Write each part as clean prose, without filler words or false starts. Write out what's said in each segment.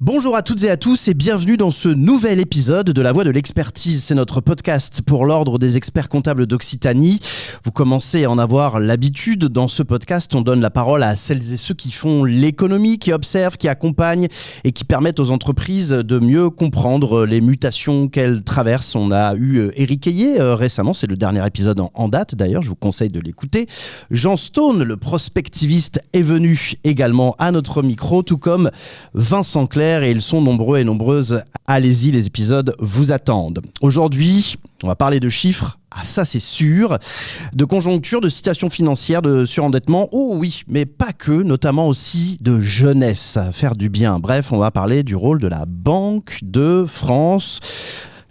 Bonjour à toutes et à tous et bienvenue dans ce nouvel épisode de La Voix de l'Expertise. C'est notre podcast pour l'Ordre des experts comptables d'Occitanie. Vous commencez à en avoir l'habitude. Dans ce podcast, on donne la parole à celles et ceux qui font l'économie, qui observent, qui accompagnent et qui permettent aux entreprises de mieux comprendre les mutations qu'elles traversent. On a eu Éric Ayet récemment, c'est le dernier épisode en date d'ailleurs, je vous conseille de l'écouter. Jean Stone, le prospectiviste, est venu également à notre micro, tout comme Vincent Clerc. Et ils sont nombreux et nombreuses. Allez-y, les épisodes vous attendent. Aujourd'hui, on va parler de chiffres. Ah, ça c'est sûr. De conjoncture, de situation financière, de surendettement. Oh oui, mais pas que, notamment aussi de jeunesse. Faire du bien. Bref, on va parler du rôle de la Banque de France.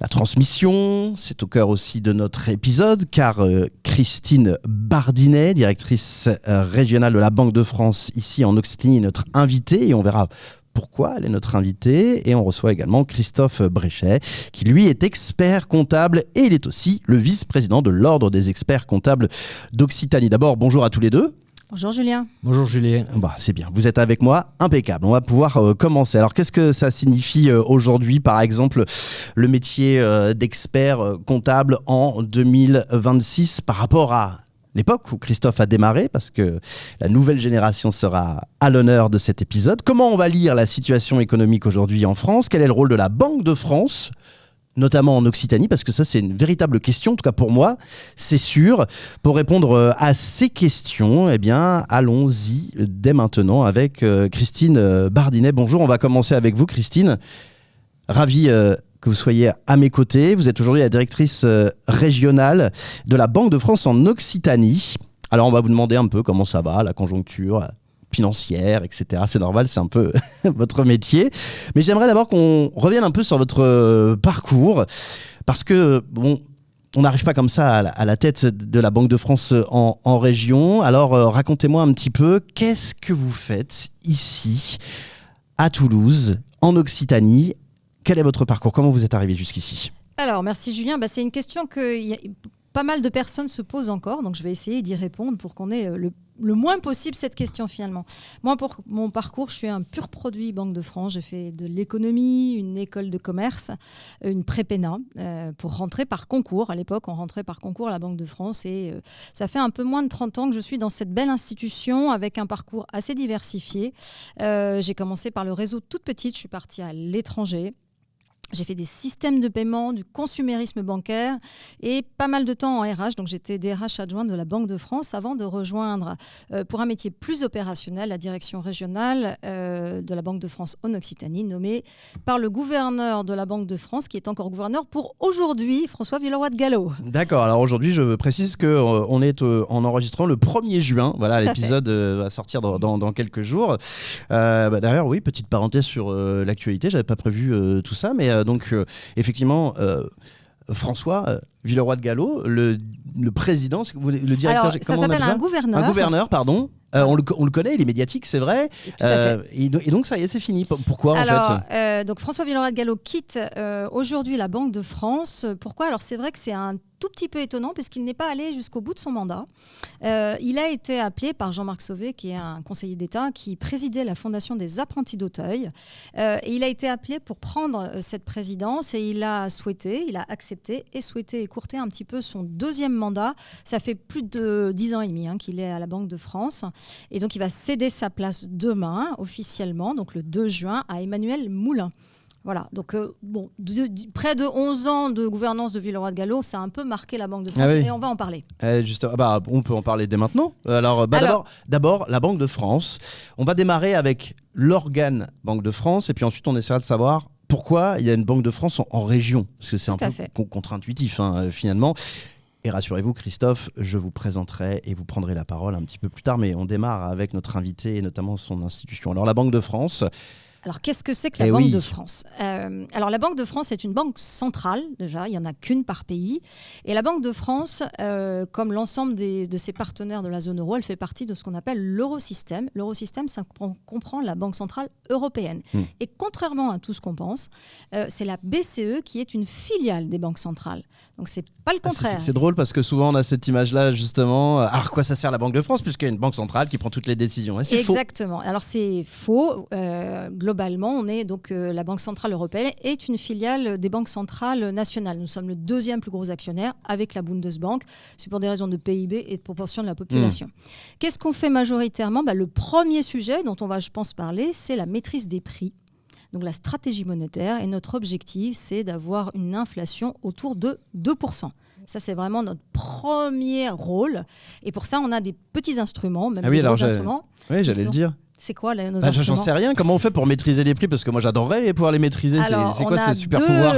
La transmission, c'est au cœur aussi de notre épisode, car Christine Bardinet, directrice régionale de la Banque de France ici en Occitanie, est notre invitée et on verra pourquoi elle est notre invitée. Et on reçoit également Christophe Bréchet, qui lui est expert comptable et il est aussi le vice-président de l'Ordre des experts comptables d'Occitanie. D'abord, bonjour à tous les deux. Bonjour Julien. Bonjour Julien. C'est bien, vous êtes avec moi, impeccable. On va pouvoir commencer. Alors qu'est-ce que ça signifie aujourd'hui, par exemple, le métier d'expert comptable en 2026 par rapport à l'époque où Christophe a démarré, parce que la nouvelle génération sera à l'honneur de cet épisode. Comment on va lire la situation économique aujourd'hui en France ? Quel est le rôle de la Banque de France ? Notamment en Occitanie, parce que ça c'est une véritable question, en tout cas pour moi, c'est sûr. Pour répondre à ces questions, eh bien, allons-y dès maintenant avec Christine Bardinet. Bonjour, on va commencer avec vous Christine. Ravi que vous soyez à mes côtés. Vous êtes aujourd'hui la directrice régionale de la Banque de France en Occitanie. Alors on va vous demander un peu comment ça va, la conjoncture financière, etc. C'est normal, c'est un peu votre métier. Mais j'aimerais d'abord qu'on revienne un peu sur votre parcours, parce que, on n'arrive pas comme ça à la tête de la Banque de France en région. Alors, racontez-moi un petit peu, qu'est-ce que vous faites ici, à Toulouse, en Occitanie ? Quel est votre parcours ? Comment vous êtes arrivé jusqu'ici ? Alors, merci Julien. C'est une question que pas mal de personnes se posent encore, donc je vais essayer d'y répondre pour qu'on ait le moins possible cette question finalement. Moi, pour mon parcours, je suis un pur produit Banque de France. J'ai fait de l'économie, une école de commerce, une prépéna pour rentrer par concours. À l'époque, on rentrait par concours à la Banque de France et ça fait un peu moins de 30 ans que je suis dans cette belle institution avec un parcours assez diversifié. J'ai commencé par le réseau toute petite, je suis partie à l'étranger. J'ai fait des systèmes de paiement, du consumérisme bancaire et pas mal de temps en RH. Donc, j'étais DRH adjointe de la Banque de France avant de rejoindre, pour un métier plus opérationnel, la direction régionale de la Banque de France en Occitanie, nommée par le gouverneur de la Banque de France, qui est encore gouverneur pour aujourd'hui, François Villeroy de Galhau. D'accord. Alors aujourd'hui, je précise qu'on est en enregistrant le 1er juin. Voilà, l'épisode va sortir dans quelques jours. D'ailleurs, oui, petite parenthèse sur l'actualité. J'avais pas prévu tout ça, mais donc, effectivement, François Villeroy de Galhau, le président, le directeur... Alors, ça s'appelle un gouverneur. Un gouverneur, pardon. On le connaît, il est médiatique, c'est vrai. Tout à fait. Et donc, ça y est, c'est fini. Pourquoi, en fait donc, François Villeroy de Galhau quitte aujourd'hui la Banque de France. Pourquoi ? Alors, c'est vrai que c'est un tout petit peu étonnant puisqu'il n'est pas allé jusqu'au bout de son mandat. Il a été appelé par Jean-Marc Sauvé, qui est un conseiller d'État qui présidait la Fondation des apprentis d'Auteuil. Et il a été appelé pour prendre cette présidence et il a accepté et souhaité écourter un petit peu son deuxième mandat. Ça fait plus de 10 ans et demi qu'il est à la Banque de France. Et donc, il va céder sa place demain, officiellement, donc le 2 juin, à Emmanuel Moulin. Voilà, donc près de 11 ans de gouvernance de Villeroy de Galhau, ça a un peu marqué la Banque de France et on va en parler. On peut en parler dès maintenant. Alors, d'abord, la Banque de France. On va démarrer avec l'organe Banque de France et puis ensuite on essaiera de savoir pourquoi il y a une Banque de France en région. Parce que c'est un peu contre-intuitif finalement. Et rassurez-vous, Christophe, je vous présenterai et vous prendrez la parole un petit peu plus tard, mais on démarre avec notre invité et notamment son institution. Alors, la Banque de France... Alors, qu'est-ce que c'est que la Banque de France ? Alors la Banque de France est une banque centrale, déjà, il n'y en a qu'une par pays. Et la Banque de France, comme l'ensemble de ses partenaires de la zone euro, elle fait partie de ce qu'on appelle l'eurosystème. L'eurosystème, ça comprend la Banque centrale européenne. Et contrairement à tout ce qu'on pense, c'est la BCE qui est une filiale des banques centrales. Donc c'est pas le contraire. C'est drôle parce que souvent on a cette image-là justement. À quoi ça sert la Banque de France puisqu'il y a une banque centrale qui prend toutes les décisions. Et c'est faux. Exactement. Alors c'est faux. Globalement, on est donc la Banque centrale européenne est une filiale des banques centrales nationales. Nous sommes le deuxième plus gros actionnaire avec la Bundesbank. C'est pour des raisons de PIB et de proportion de la population. Qu'est-ce qu'on fait majoritairement ? Le premier sujet dont on va, je pense, parler, c'est la maîtrise des prix. Donc la stratégie monétaire. Et notre objectif, c'est d'avoir une inflation autour de 2%. Ça, c'est vraiment notre premier rôle. Et pour ça, on a des petits instruments, même des gros instruments. Oui, j'allais le dire. C'est quoi nos instruments ? J'en sais rien. Comment on fait pour maîtriser les prix ? Parce que moi, j'adorerais pouvoir les maîtriser. Alors, c'est quoi ces super pouvoirs ?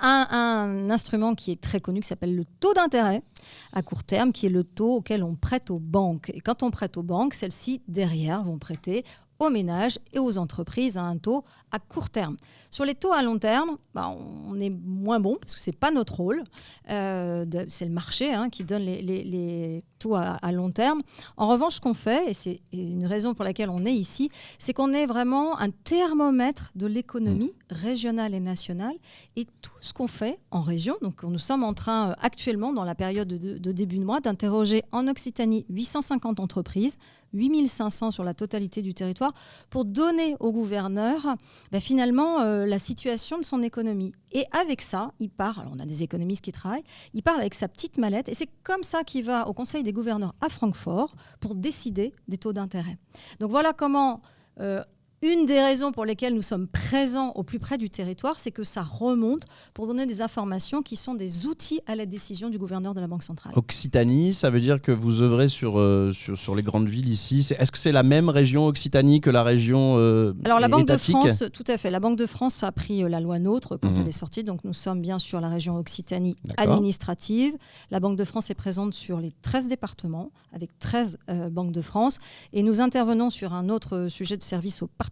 Un instrument qui est très connu, qui s'appelle le taux d'intérêt à court terme, qui est le taux auquel on prête aux banques. Et quand on prête aux banques, celles-ci, derrière, vont prêter aux ménages et aux entreprises à un taux à court terme. Sur les taux à long terme, on est moins bon parce que ce n'est pas notre rôle. C'est le marché qui donne les taux à long terme. En revanche, ce qu'on fait, et c'est une raison pour laquelle on est ici, c'est qu'on est vraiment un thermomètre de l'économie régionale et nationale. Et tout ce qu'on fait en région, donc nous sommes en train actuellement, dans la période de début de mois, d'interroger en Occitanie 850 entreprises, 8500 sur la totalité du territoire, pour donner au gouverneur finalement la situation de son économie. Et avec ça, il part, alors on a des économistes qui travaillent, il part avec sa petite mallette et c'est comme ça qu'il va au Conseil des gouverneurs à Francfort pour décider des taux d'intérêt. Donc voilà comment... Une des raisons pour lesquelles nous sommes présents au plus près du territoire, c'est que ça remonte pour donner des informations qui sont des outils à la décision du gouverneur de la Banque centrale. Occitanie, ça veut dire que vous œuvrez sur les grandes villes ici. Est-ce que c'est la même région Occitanie que la région Alors la Banque étatique ? de France, tout à fait. La Banque de France a pris la loi NOTRe quand elle est sortie. Donc nous sommes bien sur la région Occitanie administrative. La Banque de France est présente sur les 13 départements avec 13 banques de France. Et nous intervenons sur un autre sujet de service au particulier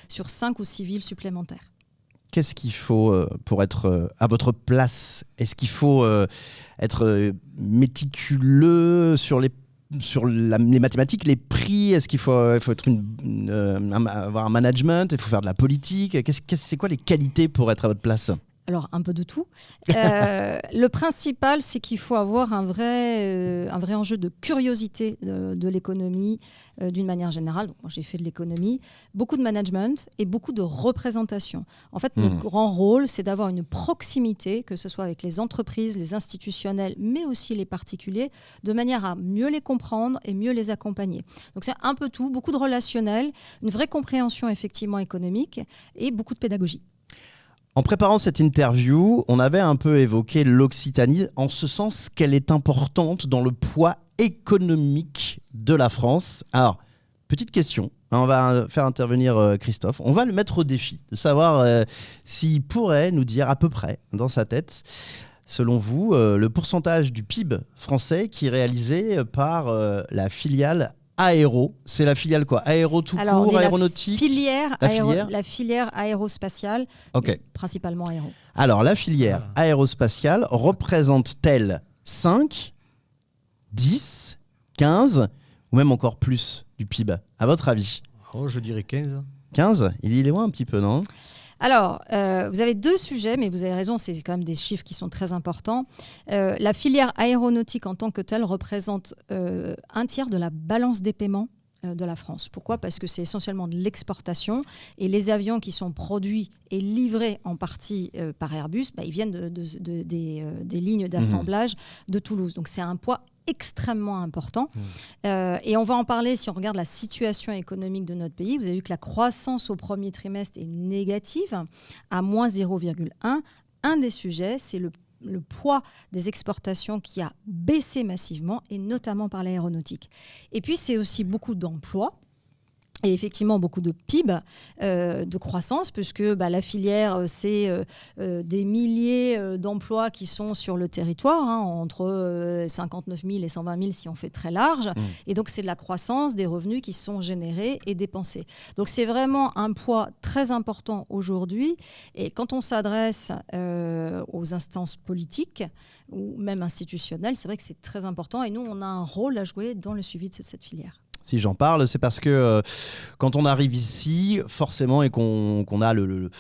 sur 5 ou 6 villes supplémentaires. Qu'est-ce qu'il faut pour être à votre place ? Est-ce qu'il faut être méticuleux sur les mathématiques, les prix ? Est-ce qu'il faut être avoir un management ? Il faut faire de la politique ? C'est quoi les qualités pour être à votre place ? Alors, un peu de tout. Le principal, c'est qu'il faut avoir un vrai enjeu de curiosité de l'économie d'une manière générale. Donc, moi, j'ai fait de l'économie, beaucoup de management et beaucoup de représentation. En fait, notre grand rôle, c'est d'avoir une proximité, que ce soit avec les entreprises, les institutionnels, mais aussi les particuliers, de manière à mieux les comprendre et mieux les accompagner. Donc, c'est un peu tout, beaucoup de relationnel, une vraie compréhension effectivement économique et beaucoup de pédagogie. En préparant cette interview, on avait un peu évoqué l'Occitanie en ce sens qu'elle est importante dans le poids économique de la France. Alors, petite question, on va faire intervenir Christophe. On va le mettre au défi de savoir s'il pourrait nous dire à peu près dans sa tête, selon vous, le pourcentage du PIB français qui est réalisé par la filiale Aéro. C'est la filiale quoi ? Aéro tout court, aéronautique ? La filière aérospatiale, principalement aéro. Alors, la filière aérospatiale représente-t-elle 5, 10, 15 ou même encore plus du PIB, à votre avis ? Je dirais 15. 15 ? Il est loin un petit peu, non ? Alors, vous avez deux sujets, mais vous avez raison, c'est quand même des chiffres qui sont très importants. La filière aéronautique en tant que telle représente un tiers de la balance des paiements de la France. Pourquoi ? Parce que c'est essentiellement de l'exportation et les avions qui sont produits et livrés en partie par Airbus, ils viennent des lignes d'assemblage de Toulouse. Donc, c'est un poids extrêmement important. Et on va en parler si on regarde la situation économique de notre pays. Vous avez vu que la croissance au premier trimestre est négative, à moins 0,1. Un des sujets, c'est le poids des exportations qui a baissé massivement, et notamment par l'aéronautique. Et puis, c'est aussi beaucoup d'emplois. Et effectivement, beaucoup de PIB, de croissance, puisque la filière, c'est des milliers d'emplois qui sont sur le territoire, entre 59 000 et 120 000 si on fait très large. Et donc, c'est de la croissance, des revenus qui sont générés et dépensés. Donc, c'est vraiment un poids très important aujourd'hui. Et quand on s'adresse aux instances politiques ou même institutionnelles, c'est vrai que c'est très important. Et nous, on a un rôle à jouer dans le suivi de cette filière. Si j'en parle, c'est parce que quand on arrive ici, forcément, et qu'on a le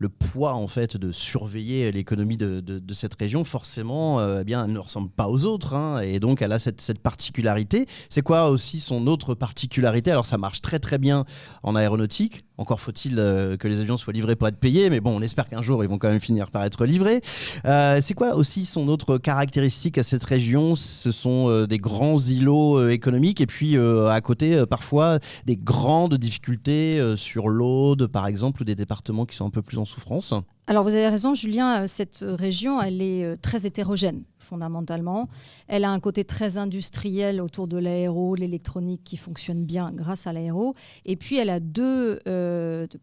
poids en fait de surveiller l'économie de cette région, forcément, eh bien, elle ne ressemble pas aux autres, et donc elle a cette particularité. C'est quoi aussi son autre particularité? Alors ça marche très très bien en aéronautique. Encore faut-il que les avions soient livrés pour être payés, mais bon, on espère qu'un jour ils vont quand même finir par être livrés. C'est quoi aussi son autre caractéristique à cette région? Ce sont des grands îlots économiques, et puis à côté, parfois des grandes difficultés sur l'Aude, par exemple, ou des départements qui sont un peu plus en souffrance. Alors vous avez raison, Julien, cette région, elle est très hétérogène, fondamentalement. Elle a un côté très industriel autour de l'aéro, l'électronique qui fonctionne bien grâce à l'aéro. Et puis elle a deux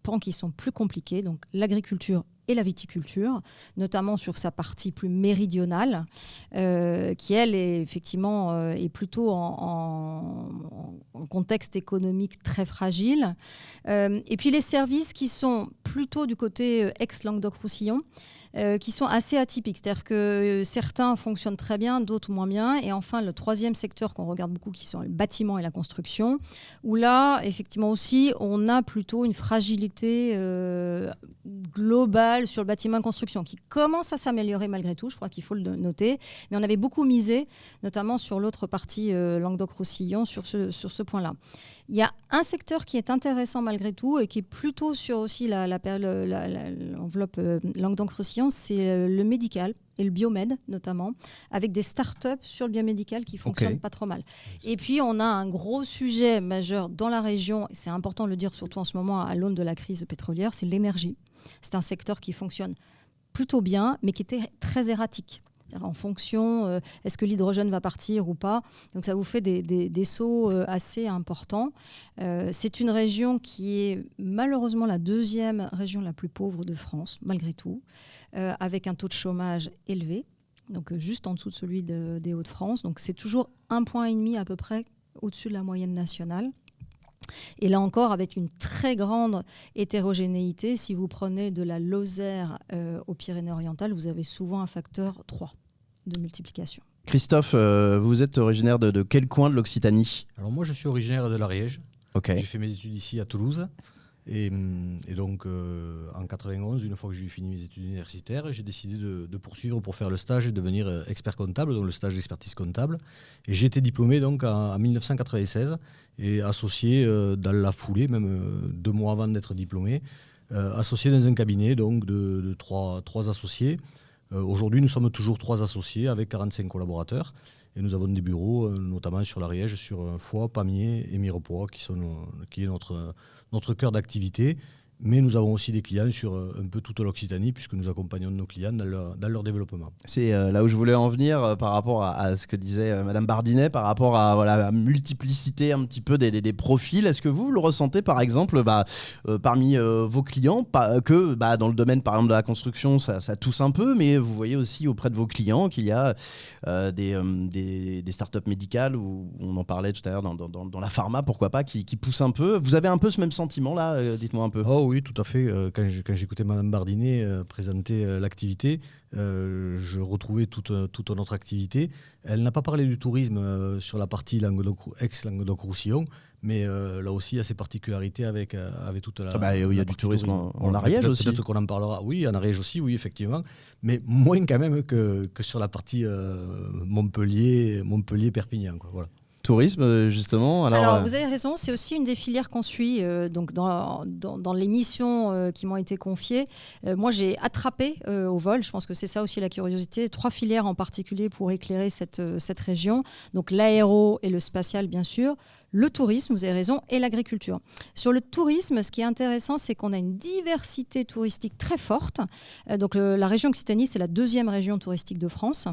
pans qui sont plus compliqués, donc l'agriculture et la viticulture, notamment sur sa partie plus méridionale, qui, elle, est effectivement est plutôt en contexte économique très fragile. Et puis les services qui sont plutôt du côté ex-Languedoc-Roussillon, qui sont assez atypiques. C'est-à-dire que certains fonctionnent très bien, d'autres moins bien. Et enfin, le troisième secteur qu'on regarde beaucoup, qui sont le bâtiment et la construction, où là, effectivement aussi, on a plutôt une fragilité globale sur le bâtiment et construction, qui commence à s'améliorer malgré tout, je crois qu'il faut le noter. Mais on avait beaucoup misé, notamment sur l'autre partie Languedoc-Roussillon, sur ce point-là. Il y a un secteur qui est intéressant malgré tout et qui est plutôt sur aussi l'enveloppe Languedoc-Roussillon, c'est le médical et le biomède notamment, avec des startups sur le biomédical qui fonctionnent pas trop mal. Et puis on a un gros sujet majeur dans la région, et c'est important de le dire surtout en ce moment à l'aune de la crise pétrolière, c'est l'énergie. C'est un secteur qui fonctionne plutôt bien, mais qui était très erratique. En fonction, est-ce que l'hydrogène va partir ou pas? Donc ça vous fait des sauts assez importants. C'est une région qui est malheureusement la deuxième région la plus pauvre de France, malgré tout, avec un taux de chômage élevé, donc juste en dessous de celui des Hauts-de-France. Donc c'est toujours 1,5 point à peu près au-dessus de la moyenne nationale. Et là encore, avec une très grande hétérogénéité, si vous prenez de la Lozère aux Pyrénées-Orientales, vous avez souvent un facteur 3 de multiplication. Christophe, vous êtes originaire de quel coin de l'Occitanie? Alors moi, je suis originaire de l'Ariège. Okay. J'ai fait mes études ici à Toulouse. Et donc, en 91, une fois que j'ai fini mes études universitaires, j'ai décidé de poursuivre pour faire le stage et devenir expert comptable, donc le stage d'expertise comptable. Et j'ai été diplômé donc en 1996 et associé dans la foulée, même 2 mois avant d'être diplômé, associé dans un cabinet donc de trois associés. Aujourd'hui, nous sommes toujours 3 associés avec 45 collaborateurs. Et nous avons des bureaux, notamment sur l'Ariège, sur Foix, Pamiers et Mirepoix, qui est notre cœur d'activité. Mais nous avons aussi des clients sur un peu toute l'Occitanie, puisque nous accompagnons nos clients dans leur développement. C'est là où je voulais en venir par rapport à ce que disait Madame Bardinet, par rapport à la multiplicité un petit peu des profils. Est-ce que vous le ressentez, par exemple, parmi vos clients, que dans le domaine, par exemple, de la construction, ça tousse un peu, mais vous voyez aussi auprès de vos clients qu'il y a des startups médicales, où on en parlait tout à l'heure dans la pharma, pourquoi pas, qui poussent un peu. Vous avez un peu ce même sentiment-là, dites-moi un peu. Oh oui, tout à fait. Quand j'écoutais Madame Bardinet présenter l'activité, je retrouvais toute notre activité. Elle n'a pas parlé du tourisme sur la partie ex-Languedoc-Roussillon, mais là aussi, il y a ses particularités avec toute la... il y a du tourisme en Ariège aussi. Peut-être qu'on en parlera. Oui, en Ariège aussi, oui, effectivement. Mais moins quand même que sur la partie Montpellier-Perpignan. Voilà. Tourisme, justement. Alors vous avez raison, c'est aussi une des filières qu'on suit donc dans les missions qui m'ont été confiées. Moi, j'ai attrapé au vol, je pense que c'est ça aussi la curiosité, 3 filières en particulier pour éclairer cette région. Donc l'aéro et le spatial, bien sûr, le tourisme, vous avez raison, et l'agriculture. Sur le tourisme, ce qui est intéressant, c'est qu'on a une diversité touristique très forte. Donc la région Occitanie, c'est la 2e région touristique de France.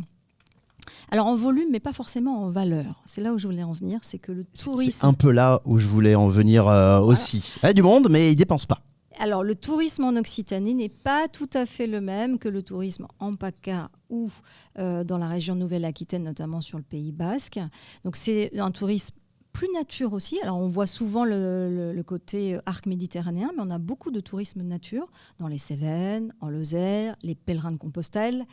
Alors en volume, mais pas forcément en valeur. C'est là où je voulais en venir, c'est que le tourisme... C'est un peu là où je voulais en venir aussi. Il y a du monde, mais ils dépensent pas. Alors, le tourisme en Occitanie n'est pas tout à fait le même que le tourisme en PACA ou dans la région Nouvelle-Aquitaine, notamment sur le Pays Basque. Donc, c'est un tourisme plus nature aussi. Alors, on voit souvent le côté arc méditerranéen, mais on a beaucoup de tourisme nature dans les Cévennes, en Lozère, les pèlerins de Compostelle.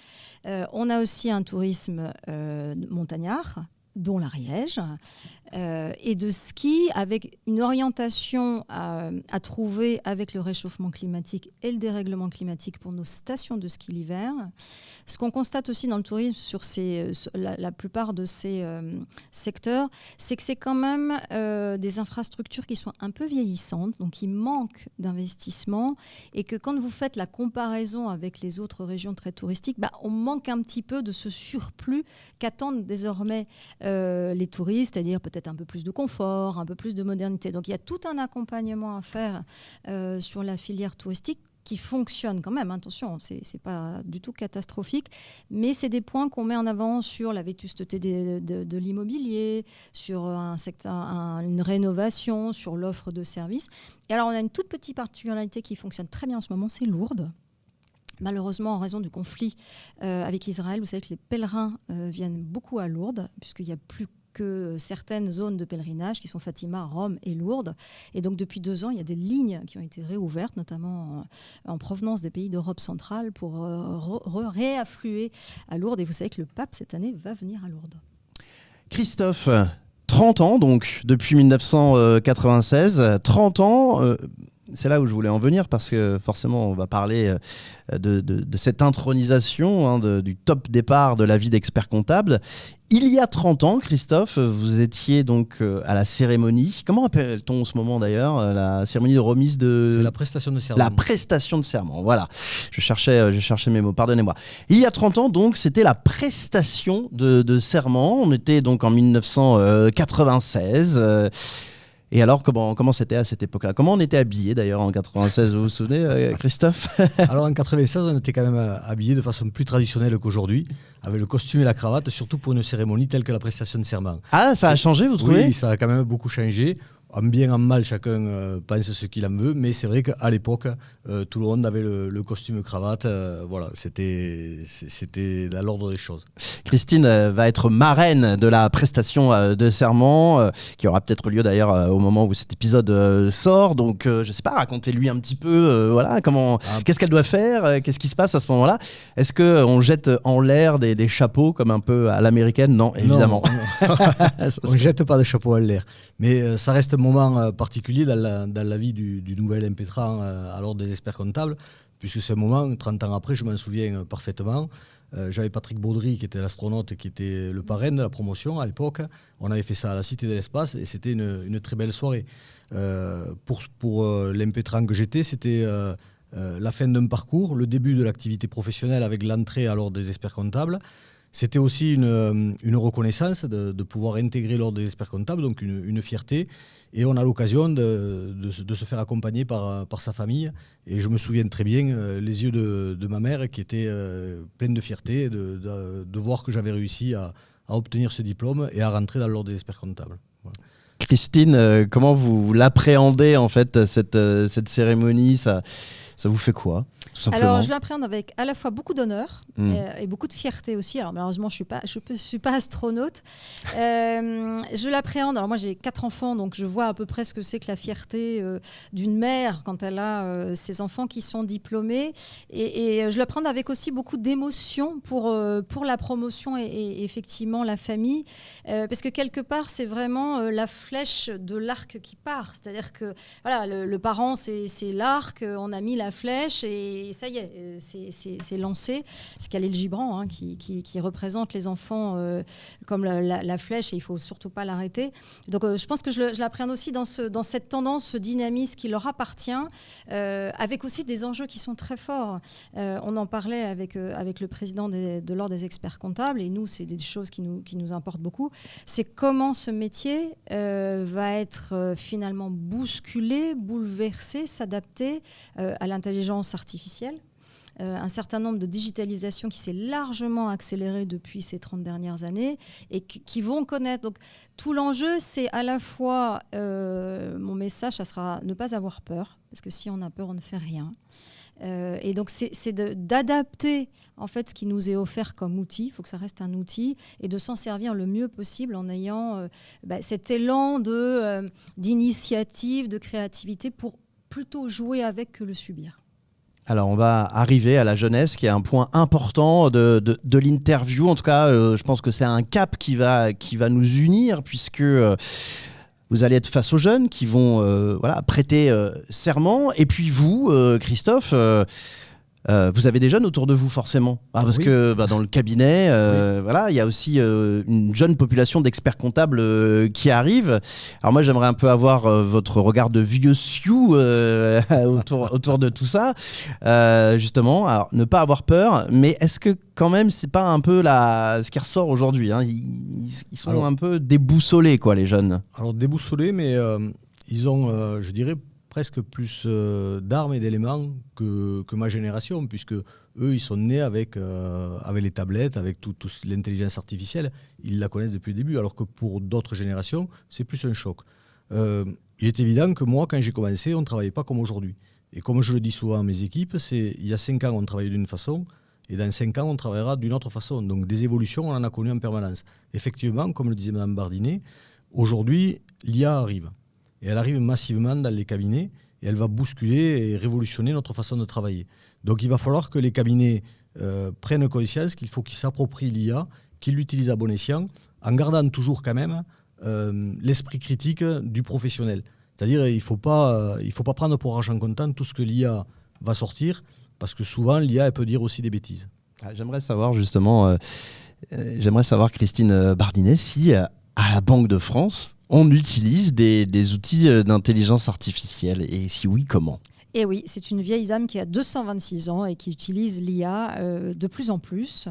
On a aussi un tourisme montagnard, dont l'Ariège, et de ski avec une orientation à trouver avec le réchauffement climatique et le dérèglement climatique pour nos stations de ski l'hiver. Ce qu'on constate aussi dans le tourisme sur la plupart de ces secteurs, c'est que c'est quand même des infrastructures qui sont un peu vieillissantes, donc il manque d'investissement, et que quand vous faites la comparaison avec les autres régions très touristiques, on manque un petit peu de ce surplus qu'attendent désormais les touristes, c'est-à-dire peut-être un peu plus de confort, un peu plus de modernité. Donc il y a tout un accompagnement à faire sur la filière touristique qui fonctionne quand même, attention, c'est pas du tout catastrophique, mais c'est des points qu'on met en avant sur la vétusteté de l'immobilier, sur une rénovation, sur l'offre de services. Et alors on a une toute petite particularité qui fonctionne très bien en ce moment, c'est Lourdes. Malheureusement, en raison du conflit avec Israël, vous savez que les pèlerins viennent beaucoup à Lourdes, puisqu'il n'y a plus que certaines zones de pèlerinage qui sont Fatima, Rome et Lourdes. Et donc, depuis 2 ans, il y a des lignes qui ont été réouvertes, notamment en provenance des pays d'Europe centrale, pour réaffluer à Lourdes. Et vous savez que le pape, cette année, va venir à Lourdes. Christophe, 30 ans, donc, depuis 1996. 30 ans... c'est là où je voulais en venir parce que forcément on va parler de cette intronisation, du top départ de la vie d'expert comptable. Il y a 30 ans, Christophe, vous étiez donc à la cérémonie. Comment appelle-t-on en ce moment d'ailleurs la cérémonie de remise de... C'est la prestation de serment. La prestation de serment, voilà. Je cherchais mes mots, pardonnez-moi. Il y a 30 ans, donc, c'était la prestation de serment. On était donc en 1996. Et alors, comment c'était à cette époque-là? Comment on était habillé d'ailleurs en 96, vous vous souvenez, Christophe? Alors en 96, on était quand même habillé de façon plus traditionnelle qu'aujourd'hui, avec le costume et la cravate, surtout pour une cérémonie telle que la prestation de serment. Ah, ça a changé, vous trouvez? Oui, ça a quand même beaucoup changé. En bien, en mal, chacun pense ce qu'il en veut, mais c'est vrai qu'à l'époque, tout le monde avait le costume cravate. Voilà, c'était à l'ordre des choses. Christine va être marraine de la prestation de serment, qui aura peut-être lieu d'ailleurs au moment où cet épisode sort. Donc, je ne sais pas, racontez-lui un petit peu, voilà, qu'est-ce qu'elle doit faire, qu'est-ce qui se passe à ce moment-là. Est-ce qu'on jette en l'air des chapeaux comme un peu à l'américaine? Non, évidemment. Non. On ne jette pas de chapeaux en l'air. Mais ça reste un moment particulier dans la vie du nouvel impétrant à l'ordre des experts comptables, puisque c'est un moment, 30 ans après, je m'en souviens parfaitement. J'avais Patrick Baudry, qui était l'astronaute, qui était le parrain de la promotion à l'époque. On avait fait ça à la Cité de l'Espace et c'était une très belle soirée. Pour l'impétrant que j'étais, c'était la fin d'un parcours, le début de l'activité professionnelle avec l'entrée à l'ordre des experts comptables. C'était aussi une reconnaissance de pouvoir intégrer l'ordre des experts comptables, donc une fierté. Et on a l'occasion de se faire accompagner par sa famille. Et je me souviens très bien les yeux de ma mère qui étaient pleins de fierté de voir que j'avais réussi à obtenir ce diplôme et à rentrer dans l'ordre des experts comptables. Voilà. Christine, comment vous l'appréhendez en fait, cette cérémonie? Ça vous fait quoi, tout simplement? Alors, je l'appréhende avec à la fois beaucoup d'honneur et beaucoup de fierté aussi. Alors, malheureusement, je suis pas astronaute. Je l'appréhende. Alors, moi, j'ai 4 enfants, donc je vois à peu près ce que c'est que la fierté d'une mère quand elle a ses enfants qui sont diplômés. Et je l'appréhende avec aussi beaucoup d'émotion pour la promotion et effectivement la famille. Parce que quelque part, c'est vraiment la flèche de l'arc qui part. C'est-à-dire que voilà, le parent, c'est l'arc, on a mis la flèche et ça y est, c'est lancé. C'est Khalil Gibran qui représente les enfants comme la flèche et il ne faut surtout pas l'arrêter. Donc je pense que je l'appréhende aussi dans cette tendance, ce dynamisme qui leur appartient, avec aussi des enjeux qui sont très forts. On en parlait avec le président de l'Ordre des experts comptables et nous, c'est des choses qui nous importent beaucoup. C'est comment ce métier va être finalement bousculé, bouleversé, s'adapter à l'intelligence artificielle. un certain nombre de digitalisations qui s'est largement accélérée depuis ces 30 dernières années et qui vont connaître. Donc, tout l'enjeu, c'est à la fois, mon message, ça sera ne pas avoir peur, parce que si on a peur, on ne fait rien. Et donc, c'est d'adapter en fait ce qui nous est offert comme outil. Il faut que ça reste un outil et de s'en servir le mieux possible en ayant cet élan d'initiative, de créativité pour plutôt jouer avec que le subir. Alors, on va arriver à la jeunesse, qui est un point important de l'interview. En tout cas, je pense que c'est un cap qui va nous unir, puisque vous allez être face aux jeunes qui vont prêter serment. Et puis vous, Christophe, vous avez des jeunes autour de vous forcément. Parce que dans le cabinet, il y a aussi une jeune population d'experts comptables qui arrive. Alors moi, j'aimerais un peu avoir votre regard de vieux sioux autour de tout ça. Justement, alors ne pas avoir peur, mais est-ce que quand même, c'est pas un peu ce qui ressort aujourd'hui, hein. Ils sont un peu déboussolés, quoi, les jeunes. Alors déboussolés, mais ils ont, je dirais, presque plus d'armes et d'éléments que ma génération, puisque eux, ils sont nés avec les tablettes, avec toute l'intelligence artificielle. Ils la connaissent depuis le début, alors que pour d'autres générations, c'est plus un choc. Il est évident que moi, quand j'ai commencé, on ne travaillait pas comme aujourd'hui. Et comme je le dis souvent à mes équipes, il y a 5 ans, on travaillait d'une façon, et dans 5 ans, on travaillera d'une autre façon. Donc des évolutions, on en a connu en permanence. Effectivement, comme le disait Mme Bardinet, aujourd'hui, l'IA arrive. Et elle arrive massivement dans les cabinets et elle va bousculer et révolutionner notre façon de travailler. Donc il va falloir que les cabinets prennent conscience qu'il faut qu'ils s'approprient l'IA, qu'ils l'utilisent à bon escient, en gardant toujours quand même l'esprit critique du professionnel. C'est-à-dire qu'il ne faut pas prendre pour argent comptant tout ce que l'IA va sortir, parce que souvent l'IA elle peut dire aussi des bêtises. J'aimerais savoir justement, Christine Bardinet, si à la Banque de France, on utilise des outils d'intelligence artificielle, et si oui, comment ? Et oui, c'est une vieille dame qui a 226 ans et qui utilise l'IA de plus en plus.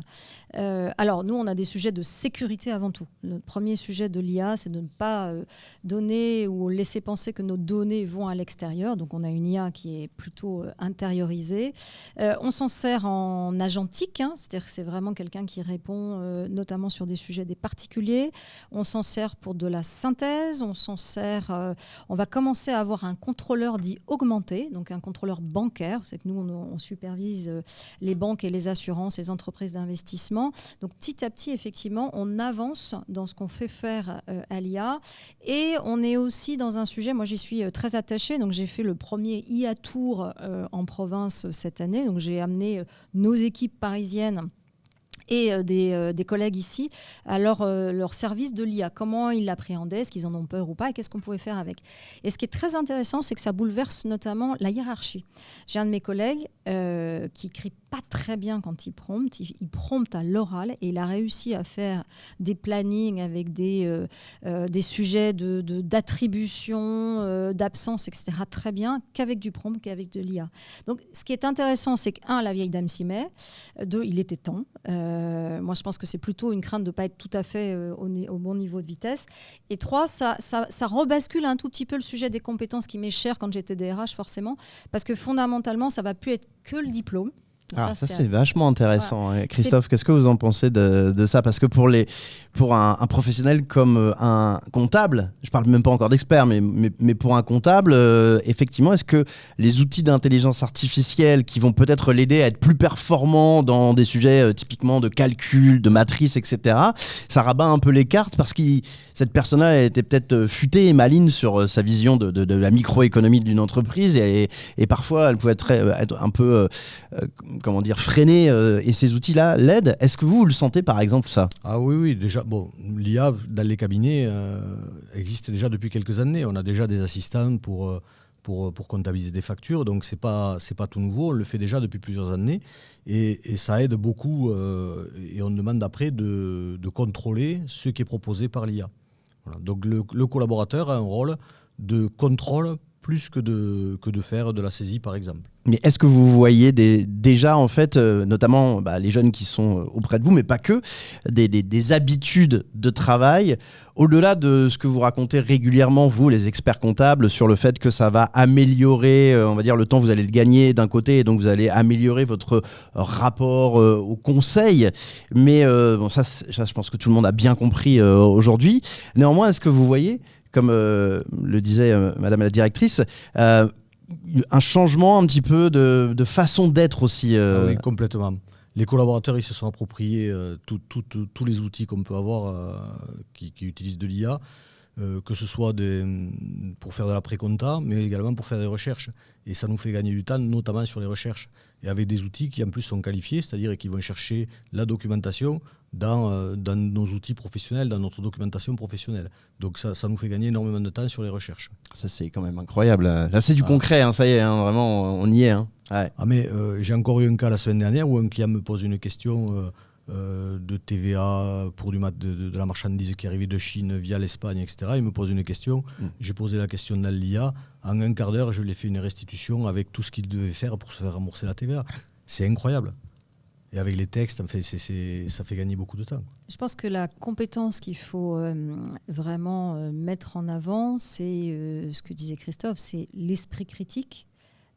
Alors, nous, on a des sujets de sécurité avant tout. Le premier sujet de l'IA, c'est de ne pas donner ou laisser penser que nos données vont à l'extérieur. Donc, on a une IA qui est plutôt intériorisée. On s'en sert en agentique, hein, c'est-à-dire que c'est vraiment quelqu'un qui répond notamment sur des sujets des particuliers. On s'en sert pour de la synthèse. On s'en sert... on va commencer à avoir un contrôleur dit augmenté, donc un contrôleur bancaire. C'est que nous, on supervise les banques et les assurances, les entreprises d'investissement. Donc petit à petit, effectivement, on avance dans ce qu'on fait faire à l'IA. Et on est aussi dans un sujet, moi j'y suis très attachée, donc j'ai fait le premier IA Tour en province cette année. Donc j'ai amené nos équipes parisiennes et des collègues ici à leur service de l'IA. Comment ils l'appréhendaient, est-ce qu'ils en ont peur ou pas, et qu'est-ce qu'on pouvait faire avec. Et ce qui est très intéressant, c'est que ça bouleverse notamment la hiérarchie. J'ai un de mes collègues qui écrit pas très bien quand il prompte. Il prompte à l'oral et il a réussi à faire des plannings avec des sujets d'attribution, d'absence, etc. très bien, qu'avec du prompt, qu'avec de l'IA. Donc, ce qui est intéressant, c'est que, la vieille dame s'y met. 2, il était temps. Moi, je pense que c'est plutôt une crainte de ne pas être tout à fait au bon niveau de vitesse. Et 3, ça rebascule un tout petit peu le sujet des compétences qui m'est cher quand j'étais DRH, forcément, parce que fondamentalement, ça ne va plus être que le diplôme. Ça c'est vachement intéressant. Voilà. Christophe, qu'est-ce que vous en pensez de ça ? Parce que pour un professionnel comme un comptable, je ne parle même pas encore d'expert, mais pour un comptable, effectivement, est-ce que les outils d'intelligence artificielle qui vont peut-être l'aider à être plus performant dans des sujets typiquement de calcul, de matrice, etc., ça rabat un peu les cartes parce que cette personne-là était peut-être futée et maligne sur sa vision de la microéconomie d'une entreprise et parfois elle pouvait être un peu... freiner, et ces outils-là l'aident. Est-ce que vous le sentez par exemple ça ? Ah oui, déjà, l'IA dans les cabinets existe déjà depuis quelques années. On a déjà des assistants pour comptabiliser des factures, donc c'est pas tout nouveau, on le fait déjà depuis plusieurs années et ça aide beaucoup et on demande après de contrôler ce qui est proposé par l'IA. Voilà. Donc le collaborateur a un rôle de contrôle plus que de faire de la saisie, par exemple. Mais est-ce que vous voyez déjà, en fait, notamment les jeunes qui sont auprès de vous, mais pas que, des habitudes de travail, au-delà de ce que vous racontez régulièrement, vous, les experts comptables, sur le fait que ça va améliorer, on va dire, le temps, vous allez le gagner d'un côté, et donc vous allez améliorer votre rapport au conseil. Mais ça, je pense que tout le monde a bien compris aujourd'hui. Néanmoins, est-ce que vous voyez, comme le disait Madame la directrice, un changement un petit peu de façon d'être aussi Oui, complètement. Les collaborateurs, ils se sont appropriés tous les outils qu'on peut avoir qui utilisent de l'IA, que ce soit pour faire de la pré-compta, mais également pour faire des recherches. Et ça nous fait gagner du temps, notamment sur les recherches. Et avec des outils qui en plus sont qualifiés, c'est-à-dire qui vont chercher la documentation dans nos outils professionnels, dans notre documentation professionnelle. Donc ça nous fait gagner énormément de temps sur les recherches. Ça, c'est quand même incroyable. Là, c'est du concret, hein, ça y est, hein, vraiment, on y est. Hein. Ouais. Ah, mais j'ai encore eu un cas la semaine dernière où un client me pose une question de TVA pour de la marchandise qui arrivait de Chine via l'Espagne, etc. Il me pose une question. J'ai posé la question dans l'IA. En un quart d'heure, je lui ai fait une restitution avec tout ce qu'il devait faire pour se faire rembourser la TVA. C'est incroyable. Et avec les textes, ça fait gagner beaucoup de temps. Je pense que la compétence qu'il faut vraiment mettre en avant, c'est ce que disait Christophe, c'est l'esprit critique,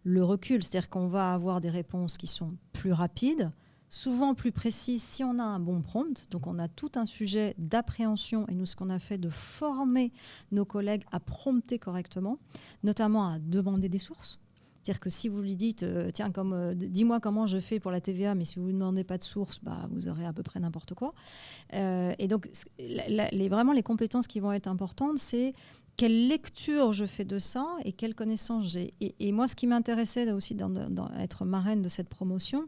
le recul. C'est-à-dire qu'on va avoir des réponses qui sont plus rapides, souvent plus précises si on a un bon prompt. Donc on a tout un sujet d'appréhension, et nous, ce qu'on a fait, de former nos collègues à prompter correctement, notamment à demander des sources. C'est-à-dire que si vous lui dites, tiens, dis-moi comment je fais pour la TVA, mais si vous ne demandez pas de source, vous aurez à peu près n'importe quoi. Et donc, vraiment, les compétences qui vont être importantes, c'est quelle lecture je fais de ça et quelle connaissance j'ai. Et moi, ce qui m'intéressait aussi dans être marraine de cette promotion,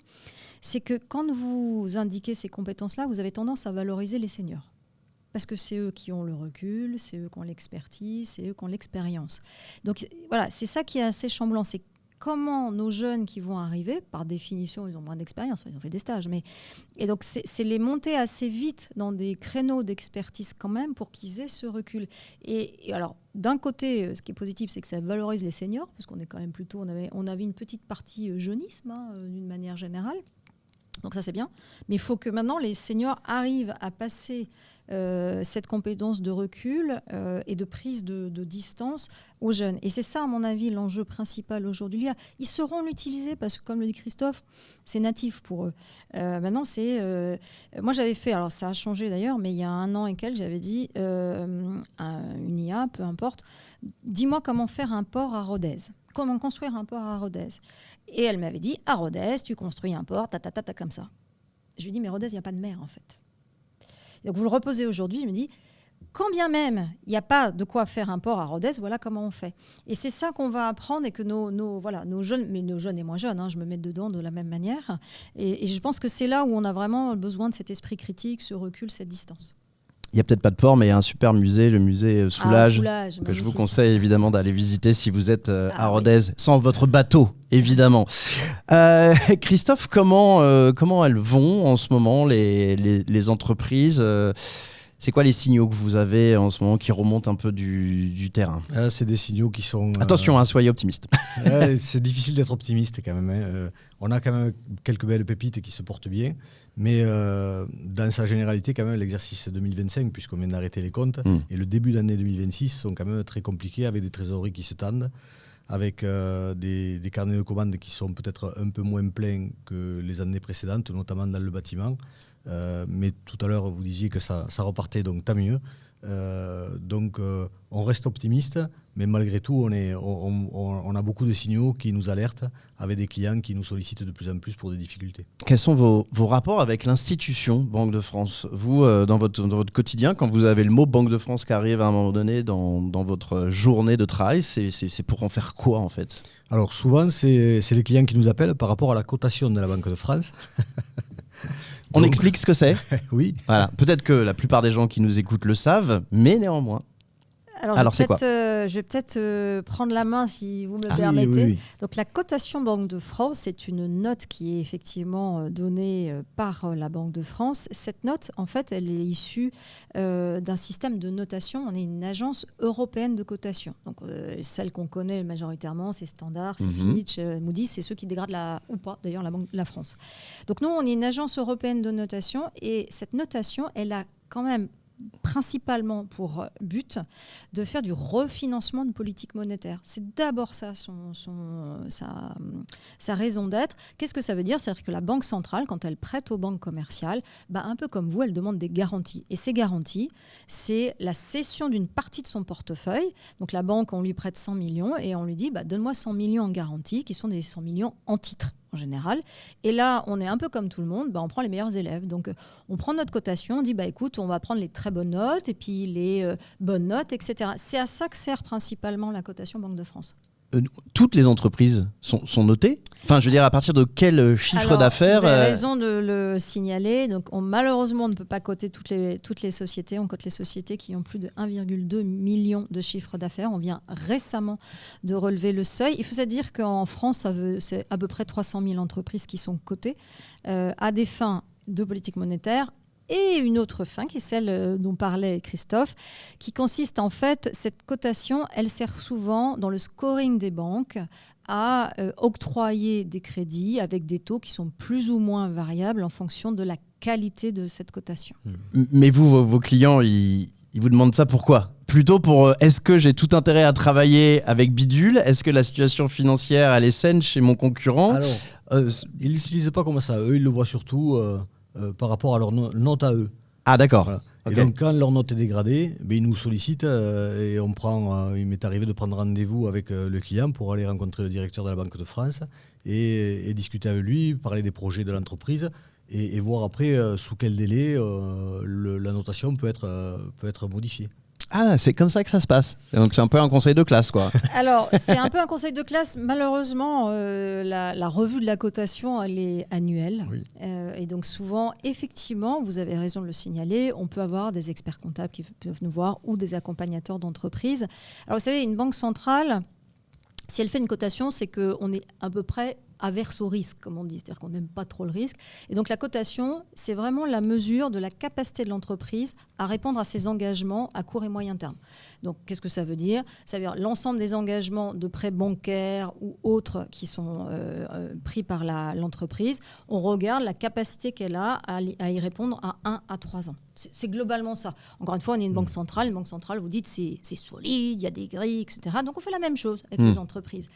c'est que quand vous indiquez ces compétences-là, vous avez tendance à valoriser les seniors. Parce que c'est eux qui ont le recul, c'est eux qui ont l'expertise, c'est eux qui ont l'expérience. Donc voilà, c'est ça qui est assez chamboulant. C'est comment nos jeunes qui vont arriver, par définition, ils ont moins d'expérience, ils ont fait des stages. Et donc, c'est les monter assez vite dans des créneaux d'expertise quand même pour qu'ils aient ce recul. Et alors, d'un côté, ce qui est positif, c'est que ça valorise les seniors, parce qu'on est quand même plutôt, on avait une petite partie jeunisme, d'une manière générale. Donc ça, c'est bien. Mais il faut que maintenant, les seniors arrivent à passer cette compétence de recul et de prise de distance aux jeunes. Et c'est ça, à mon avis, l'enjeu principal aujourd'hui. Ils sauront l'utiliser parce que, comme le dit Christophe, c'est natif pour eux. Maintenant, moi, j'avais fait, alors ça a changé d'ailleurs, mais il y a 1 an et quelques, j'avais dit à une IA, peu importe, dis-moi comment faire un port à Rodez. Comment construire un port à Rodez. Et elle m'avait dit, à Rodez, tu construis un port, comme ça. Je lui ai dit, mais Rodez, il n'y a pas de mer, en fait. Donc, vous le reposez aujourd'hui, il me dit, quand bien même il n'y a pas de quoi faire un port à Rodez, voilà comment on fait. Et c'est ça qu'on va apprendre et que nos jeunes, mais nos jeunes et moins jeunes, je me mets dedans de la même manière. Et je pense que c'est là où on a vraiment besoin de cet esprit critique, ce recul, cette distance. Il n'y a peut-être pas de port, mais il y a un super musée, le musée Soulage, que magnifique. je vous conseille évidemment d'aller visiter si vous êtes à Rodez, sans votre bateau, évidemment. Christophe, comment elles vont en ce moment, les entreprises c'est quoi les signaux que vous avez en ce moment qui remontent un peu du terrain ? C'est des signaux qui sont... Attention, soyez optimiste. C'est difficile d'être optimiste quand même. On a quand même quelques belles pépites qui se portent bien, mais dans sa généralité, quand même, l'exercice 2025, puisqu'on vient d'arrêter les comptes, et le début d'année 2026 sont quand même très compliqués, avec des trésoreries qui se tendent, avec des carnets de commandes qui sont peut-être un peu moins pleins que les années précédentes, notamment dans le bâtiment. Mais tout à l'heure, vous disiez que ça repartait, donc tant mieux. Donc on reste optimiste, mais malgré tout, on a beaucoup de signaux qui nous alertent, avec des clients qui nous sollicitent de plus en plus pour des difficultés. Quels sont vos rapports avec l'institution Banque de France ? Vous, dans votre quotidien, quand vous avez le mot Banque de France qui arrive à un moment donné dans votre journée de travail, c'est pour en faire quoi en fait ? Alors souvent, c'est les clients qui nous appellent par rapport à la cotation de la Banque de France. On explique ce que c'est ? Oui. Voilà. Peut-être que la plupart des gens qui nous écoutent le savent, mais néanmoins. Alors, c'est quoi ? Je vais peut-être prendre la main si vous me le permettez. Oui. Donc la cotation Banque de France, c'est une note qui est effectivement donnée par la Banque de France. Cette note, en fait, elle est issue d'un système de notation. On est une agence européenne de cotation. Donc celle qu'on connaît majoritairement, c'est Standard, c'est Fitch, Moody's, c'est ceux qui dégradent ou pas d'ailleurs la France. Donc nous, on est une agence européenne de notation et cette notation, elle a quand même principalement pour but de faire du refinancement de politique monétaire. C'est d'abord ça sa raison d'être. Qu'est-ce que ça veut dire ? C'est-à-dire que la Banque centrale, quand elle prête aux banques commerciales, un peu comme vous, elle demande des garanties. Et ces garanties, c'est la cession d'une partie de son portefeuille. Donc la banque, on lui prête 100 millions et on lui dit donne-moi 100 millions en garantie, qui sont des 100 millions en titres en général. Et là, on est un peu comme tout le monde, on prend les meilleurs élèves. Donc, on prend notre cotation, on dit, écoute, on va prendre les très bonnes notes et puis les bonnes notes, etc. C'est à ça que sert principalement la cotation Banque de France. Toutes les entreprises sont notées ? Enfin, je veux dire, à partir de quel chiffre d'affaires ? Vous avez raison de le signaler. Donc, malheureusement, on ne peut pas coter toutes les sociétés. On cote les sociétés qui ont plus de 1,2 million de chiffre d'affaires. On vient récemment de relever le seuil. Il faut se dire qu'en France, c'est à peu près 300 000 entreprises qui sont cotées à des fins de politique monétaire. Et une autre fin, qui est celle dont parlait Christophe, qui consiste en fait, cette cotation, elle sert souvent dans le scoring des banques à octroyer des crédits avec des taux qui sont plus ou moins variables en fonction de la qualité de cette cotation. Mais vous, vos clients, ils vous demandent ça pourquoi ? Plutôt pour est-ce que j'ai tout intérêt à travailler avec Bidule ? Est-ce que la situation financière, elle est saine chez mon concurrent ? Alors, ils ne l'utilisent pas comme ça. Eux, ils le voient surtout par rapport à leur note à eux. Ah, d'accord. Voilà. Okay. Et donc, quand leur note est dégradée, ils nous sollicitent et il m'est arrivé de prendre rendez-vous avec le client pour aller rencontrer le directeur de la Banque de France et discuter avec lui, parler des projets de l'entreprise et voir après sous quel délai la notation peut être modifiée. Ah, c'est comme ça que ça se passe. Donc c'est un peu un conseil de classe, quoi. Alors, c'est un peu un conseil de classe. Malheureusement, la revue de la cotation, elle est annuelle. Oui. Et donc souvent, effectivement, vous avez raison de le signaler, on peut avoir des experts comptables qui peuvent nous voir ou des accompagnateurs d'entreprise. Alors, vous savez, une banque centrale, si elle fait une cotation, c'est qu'on est à peu près averse au risque, comme on dit, c'est-à-dire qu'on n'aime pas trop le risque. Et donc la cotation, c'est vraiment la mesure de la capacité de l'entreprise à répondre à ses engagements à court et moyen terme. Donc qu'est-ce que ça veut dire ? Ça veut dire l'ensemble des engagements de prêts bancaires ou autres qui sont pris par l'entreprise. On regarde la capacité qu'elle a à y répondre à 1 à 3 ans. C'est globalement ça. Encore une fois, on est une banque centrale. Une banque centrale, vous dites c'est solide, il y a des grilles, etc. Donc on fait la même chose avec les entreprises.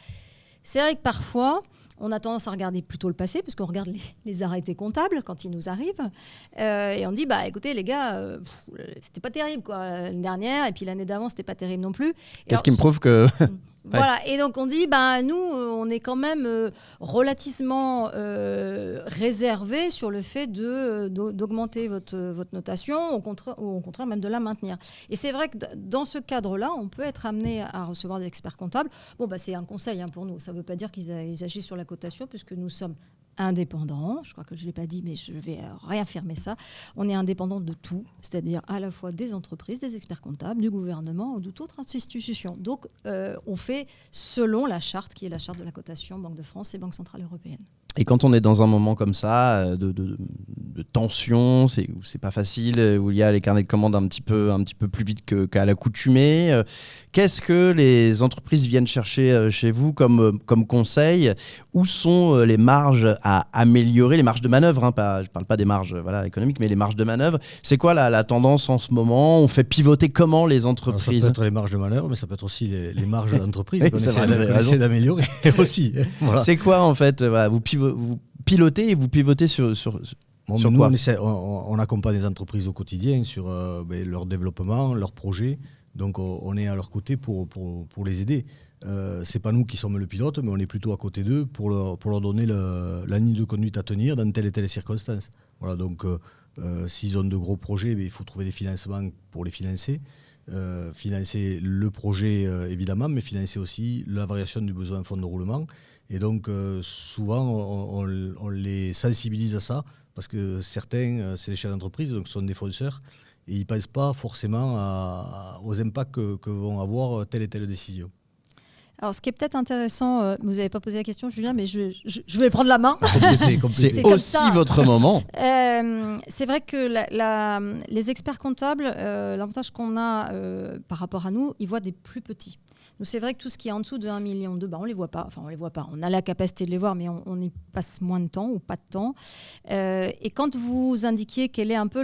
C'est vrai que parfois, on a tendance à regarder plutôt le passé, parce qu'on regarde les arrêtés comptables quand ils nous arrivent. Et on dit, écoutez, les gars, c'était pas terrible l'année dernière, et puis l'année d'avant, c'était pas terrible non plus. Qu'est-ce qui me prouve que... Voilà, et donc on dit, nous, on est quand même relativement réservé sur le fait d'augmenter votre notation, ou au contraire même de la maintenir. Et c'est vrai que dans ce cadre-là, on peut être amené à recevoir des experts comptables. C'est un conseil pour nous. Ça ne veut pas dire qu'ils agissent sur la cotation, puisque nous sommes indépendants. Je crois que je ne l'ai pas dit, mais je vais réaffirmer ça. On est indépendant de tout, c'est-à-dire à la fois des entreprises, des experts comptables, du gouvernement ou toute autre institution. Donc, on fait selon la charte, qui est la charte de la cotation Banque de France et Banque Centrale Européenne. Et quand on est dans un moment comme ça, de tension, où c'est pas facile, où il y a les carnets de commandes un petit peu plus vite qu'à l'accoutumée, qu'est-ce que les entreprises viennent chercher chez vous comme conseil ? Où sont les marges à améliorer, les marges de manœuvre, je parle pas des marges économiques, mais les marges de manœuvre. C'est quoi la tendance en ce moment ? On fait pivoter comment les entreprises ? Alors, ça peut être les marges de manœuvre, mais ça peut être aussi les marges d'entreprise Oui, qu'on essaie d'améliorer aussi. Voilà. C'est quoi en fait ? Vous pilotez et vous pivotez sur nous, quoi ? on accompagne les entreprises au quotidien sur leur développement, leurs projets. Donc on est à leur côté pour les aider. C'est pas nous qui sommes le pilote, mais on est plutôt à côté d'eux pour leur donner la ligne de conduite à tenir dans telle et telle circonstance. Voilà, donc s'ils ont de gros projets, il faut trouver des financements pour les financer. Financer le projet évidemment, mais financer aussi la variation du besoin en fonds de roulement. Et donc souvent on les sensibilise à ça, parce que certains, c'est les chefs d'entreprise, donc ce sont des fonceurs, et ils ne pensent pas forcément aux impacts que vont avoir telle et telle décision. Alors, ce qui est peut-être intéressant, vous n'avez pas posé la question, Julien, mais je vais prendre la main. C'est aussi votre moment. C'est vrai que les experts comptables, l'avantage qu'on a par rapport à nous, ils voient des plus petits. Donc c'est vrai que tout ce qui est en dessous de 1,2 million, on les voit pas. Enfin, on les voit pas. On a la capacité de les voir, mais on y passe moins de temps ou pas de temps. Et quand vous indiquiez quelle est un peu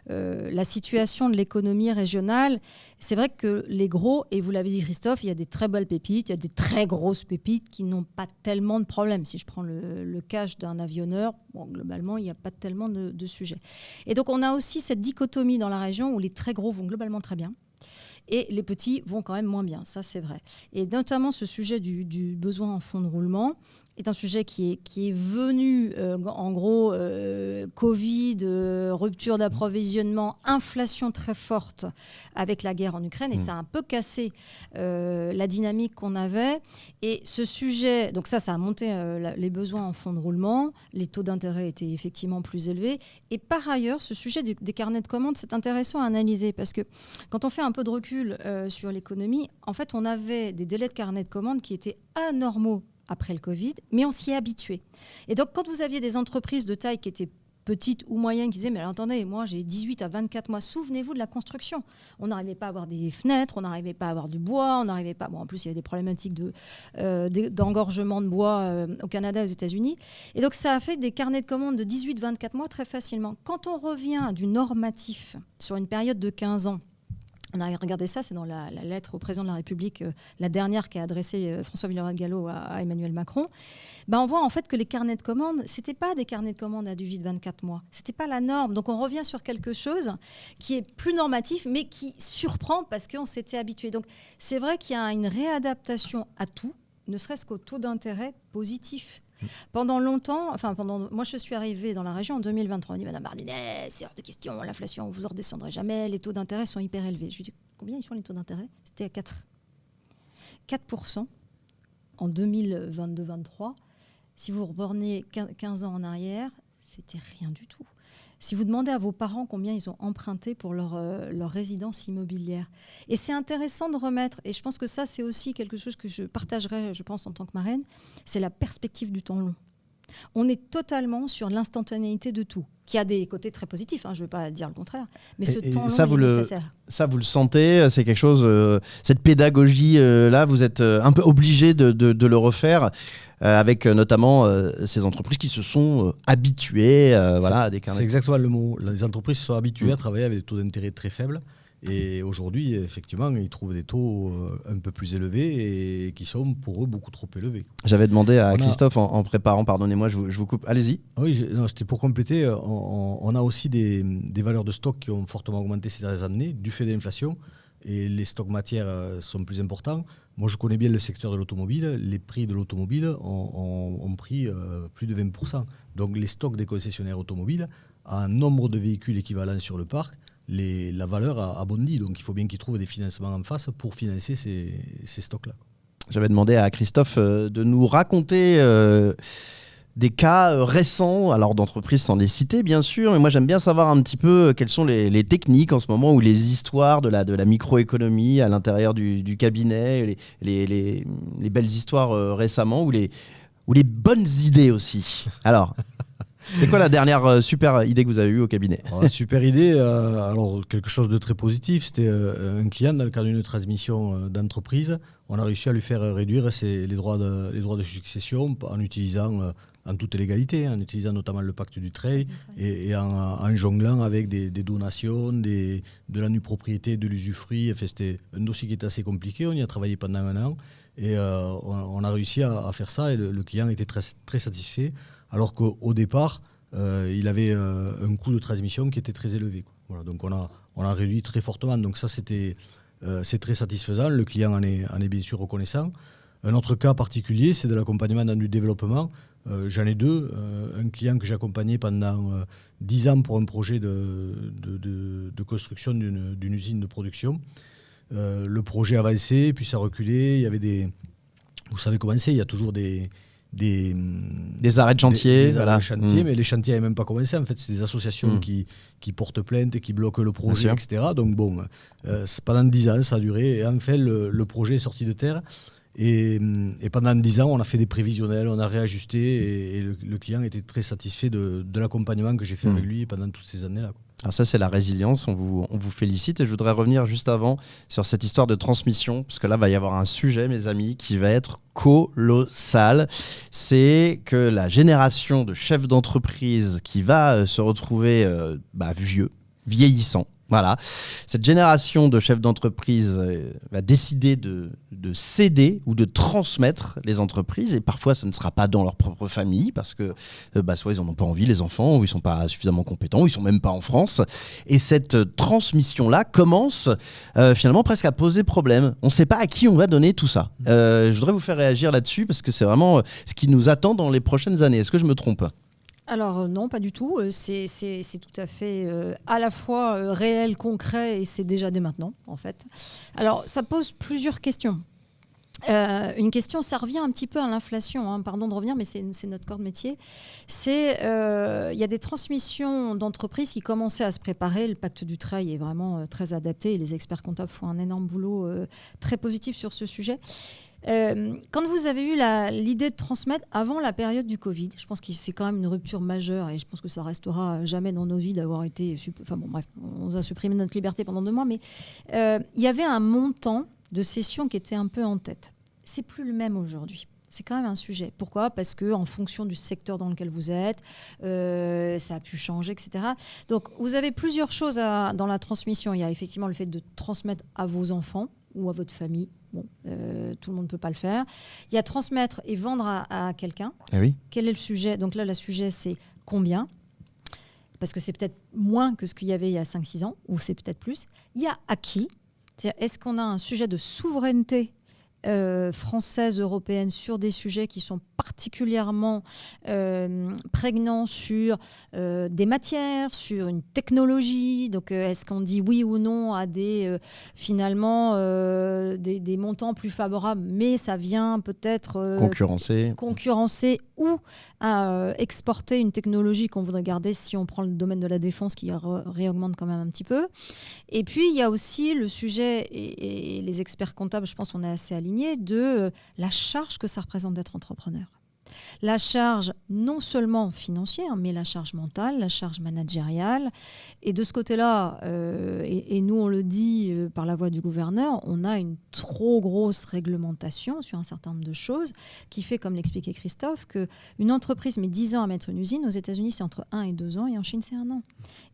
la situation de l'économie régionale, c'est vrai que les gros, et vous l'avez dit Christophe, il y a des très belles pépites, il y a des très grosses pépites qui n'ont pas tellement de problèmes. Si je prends le cash d'un avionneur, globalement, il n'y a pas tellement de sujets. Et donc on a aussi cette dichotomie dans la région où les très gros vont globalement très bien. Et les petits vont quand même moins bien, ça c'est vrai. Et notamment ce sujet du besoin en fonds de roulement est un sujet qui est venu, en gros, Covid, rupture d'approvisionnement, inflation très forte avec la guerre en Ukraine, et ça a un peu cassé la dynamique qu'on avait. Et ce sujet, donc ça a monté les besoins en fonds de roulement, les taux d'intérêt étaient effectivement plus élevés. Et par ailleurs, ce sujet des carnets de commandes, c'est intéressant à analyser, parce que quand on fait un peu de recul sur l'économie, en fait, on avait des délais de carnet de commandes qui étaient anormaux après le Covid, mais on s'y est habitué. Et donc, quand vous aviez des entreprises de taille qui étaient petites ou moyennes qui disaient « Mais alors, attendez, moi, j'ai 18 à 24 mois. » Souvenez-vous de la construction. On n'arrivait pas à avoir des fenêtres, on n'arrivait pas à avoir du bois, on n'arrivait pas... Bon, en plus, il y avait des problématiques d'engorgement de bois au Canada et aux États-Unis. Et donc, ça a fait des carnets de commandes de 18-24 mois très facilement. Quand on revient du normatif sur une période de 15 ans, on a regardé ça, c'est dans la lettre au président de la République, la dernière qu'a adressée François Villeroy-de-Galhau à Emmanuel Macron. On voit en fait que les carnets de commandes, ce n'étaient pas des carnets de commandes à 18-24 mois. Ce n'était pas la norme. Donc on revient sur quelque chose qui est plus normatif, mais qui surprend parce qu'on s'était habitué. Donc c'est vrai qu'il y a une réadaptation à tout, ne serait-ce qu'au taux d'intérêt positif. Pendant longtemps, moi je suis arrivée dans la région en 2023. On dit Madame Bardinet, c'est hors de question, l'inflation, vous ne redescendrez jamais, les taux d'intérêt sont hyper élevés. Je lui dis combien ils sont les taux d'intérêt ? C'était à 4% en 2022-23. Si vous rebornez 15 ans en arrière, c'était rien du tout. Si vous demandez à vos parents combien ils ont emprunté pour leur résidence immobilière. Et c'est intéressant de remettre, et je pense que ça, c'est aussi quelque chose que je partagerai, je pense, en tant que marraine, c'est la perspective du temps long. On est totalement sur l'instantanéité de tout, qui a des côtés très positifs, je ne vais pas dire le contraire, mais ce temps long est nécessaire. Ça, vous le sentez, c'est quelque chose, cette pédagogie-là, vous êtes un peu obligé de le refaire avec notamment ces entreprises qui se sont habituées à des carnets. C'est exactement le mot. Les entreprises se sont habituées à travailler avec des taux d'intérêt très faibles. Et aujourd'hui, effectivement, ils trouvent des taux un peu plus élevés et qui sont pour eux beaucoup trop élevés. J'avais demandé à Christophe en préparant, pardonnez-moi, je vous coupe, allez-y. Oui, c'était pour compléter, on a aussi des valeurs de stock qui ont fortement augmenté ces dernières années du fait de l'inflation et les stocks matières sont plus importants. Moi, je connais bien le secteur de l'automobile. Les prix de l'automobile ont pris plus de 20%. Donc, les stocks des concessionnaires automobiles, à un nombre de véhicules équivalents sur le parc, la valeur a bondi. Donc, il faut bien qu'ils trouvent des financements en face pour financer ces stocks-là. J'avais demandé à Christophe de nous raconter des cas récents, alors d'entreprises sans les citer bien sûr, mais moi j'aime bien savoir un petit peu quelles sont les techniques en ce moment ou les histoires de la microéconomie à l'intérieur du cabinet, les belles histoires récemment ou les bonnes idées aussi. Alors, c'est quoi la dernière super idée que vous avez eue au cabinet ? Super idée, alors quelque chose de très positif, c'était un client dans le cadre d'une transmission d'entreprise. On a réussi à lui faire réduire les droits de succession en utilisant en toute légalité, en utilisant notamment le pacte du trade et en jonglant avec des donations, de la nue propriété, de l'usufruit. Enfin, c'était un dossier qui était assez compliqué, on y a travaillé pendant 1 an et on a réussi à faire ça et le client était très, très satisfait, alors qu'au départ, il avait un coût de transmission qui était très élevé. Voilà, donc on a réduit très fortement, donc ça c'est très satisfaisant, le client en est bien sûr reconnaissant. Un autre cas particulier, c'est de l'accompagnement dans du développement. J'en ai 2. Un client que j'ai accompagné pendant 10 ans pour un projet de construction d'une usine de production. Le projet avançait, puis ça reculait. Il y avait vous savez comment c'est, il y a toujours des des arrêts de chantier. Des arrêts de chantier, mais les chantiers n'avaient même pas commencé. En fait, c'est des associations qui portent plainte, qui bloquent le projet, etc. Donc bon, pendant 10 ans, ça a duré. Et enfin, le projet est sorti de terre. Et pendant 10 ans, on a fait des prévisionnels, on a réajusté. Et le client était très satisfait de l'accompagnement que j'ai fait avec lui pendant toutes ces années-là. Alors ça, c'est la résilience, on vous félicite. Et je voudrais revenir juste avant sur cette histoire de transmission, parce que là, il va y avoir un sujet, mes amis, qui va être colossal. C'est que la génération de chefs d'entreprise qui va se retrouver vieillissant, voilà. Cette génération de chefs d'entreprise va décider de céder ou de transmettre les entreprises, et parfois ça ne sera pas dans leur propre famille parce que soit ils n'en ont pas envie, les enfants, ou ils ne sont pas suffisamment compétents, ou ils ne sont même pas en France. Et cette transmission-là commence finalement presque à poser problème. On ne sait pas à qui on va donner tout ça. Je voudrais vous faire réagir là-dessus parce que c'est vraiment ce qui nous attend dans les prochaines années. Est-ce que je me trompe ? Alors non, pas du tout. C'est tout à fait à la fois réel, concret, et c'est déjà dès maintenant, en fait. Alors, ça pose plusieurs questions. Une question, ça revient un petit peu à l'inflation, hein. Pardon de revenir, mais c'est notre corps de métier. Il y a des transmissions d'entreprises qui commençaient à se préparer. Le pacte du travail est vraiment très adapté et les experts comptables font un énorme boulot très positif sur ce sujet. Quand vous avez eu l'idée de transmettre avant la période du Covid, je pense que c'est quand même une rupture majeure et je pense que ça restera jamais dans nos vies d'avoir été... Enfin bon, bref, on nous a supprimé notre liberté pendant 2 mois, mais il y avait un montant de cession qui était un peu en tête. C'est plus le même aujourd'hui. C'est quand même un sujet. Pourquoi ? Parce qu'en fonction du secteur dans lequel vous êtes, ça a pu changer, etc. Donc, vous avez plusieurs choses dans la transmission. Il y a effectivement le fait de transmettre à vos enfants ou à votre famille. Bon, tout le monde ne peut pas le faire. Il y a transmettre et vendre à quelqu'un. Eh oui. Quel est le sujet ? Donc là, le sujet, c'est combien ? Parce que c'est peut-être moins que ce qu'il y avait il y a 5-6 ans, ou c'est peut-être plus. Il y a à qui ? C'est-à-dire, est-ce qu'on a un sujet de souveraineté française, européenne, sur des sujets qui sont particulièrement prégnants sur des matières, sur une technologie. Donc, est-ce qu'on dit oui ou non à des montants plus favorables, mais ça vient peut-être concurrencer ou exporter une technologie qu'on voudrait garder si on prend le domaine de la défense qui réaugmente quand même un petit peu. Et puis, il y a aussi le sujet, et les experts comptables, je pense qu'on est assez alignés, de la charge que ça représente d'être entrepreneur. La charge non seulement financière, mais la charge mentale, la charge managériale. Et de ce côté-là, et nous on le dit par la voix du gouverneur, on a une trop grosse réglementation sur un certain nombre de choses qui fait, comme l'expliquait Christophe, qu'une entreprise met 10 ans à mettre une usine. Aux États-Unis, c'est entre 1 et 2 ans, et en Chine, c'est 1 an.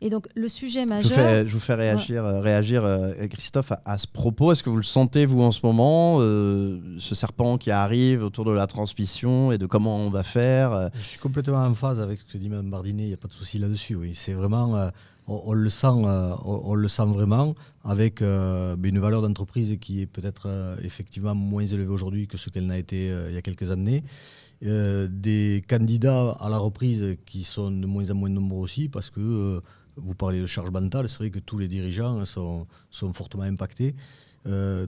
Et donc, le sujet majeur... Je vous fais réagir Christophe, à ce propos. Est-ce que vous le sentez, vous, en ce moment, ce serpent qui arrive autour de la transmission et de comment on va faire? Je suis complètement en phase avec ce que dit Mme Bardinet, il n'y a pas de souci là-dessus. Oui. C'est vraiment, on le sent vraiment, avec une valeur d'entreprise qui est peut-être effectivement moins élevée aujourd'hui que ce qu'elle n'a été il y a quelques années. Des candidats à la reprise qui sont de moins en moins nombreux aussi, parce que vous parlez de charge mentale, c'est vrai que tous les dirigeants sont fortement impactés.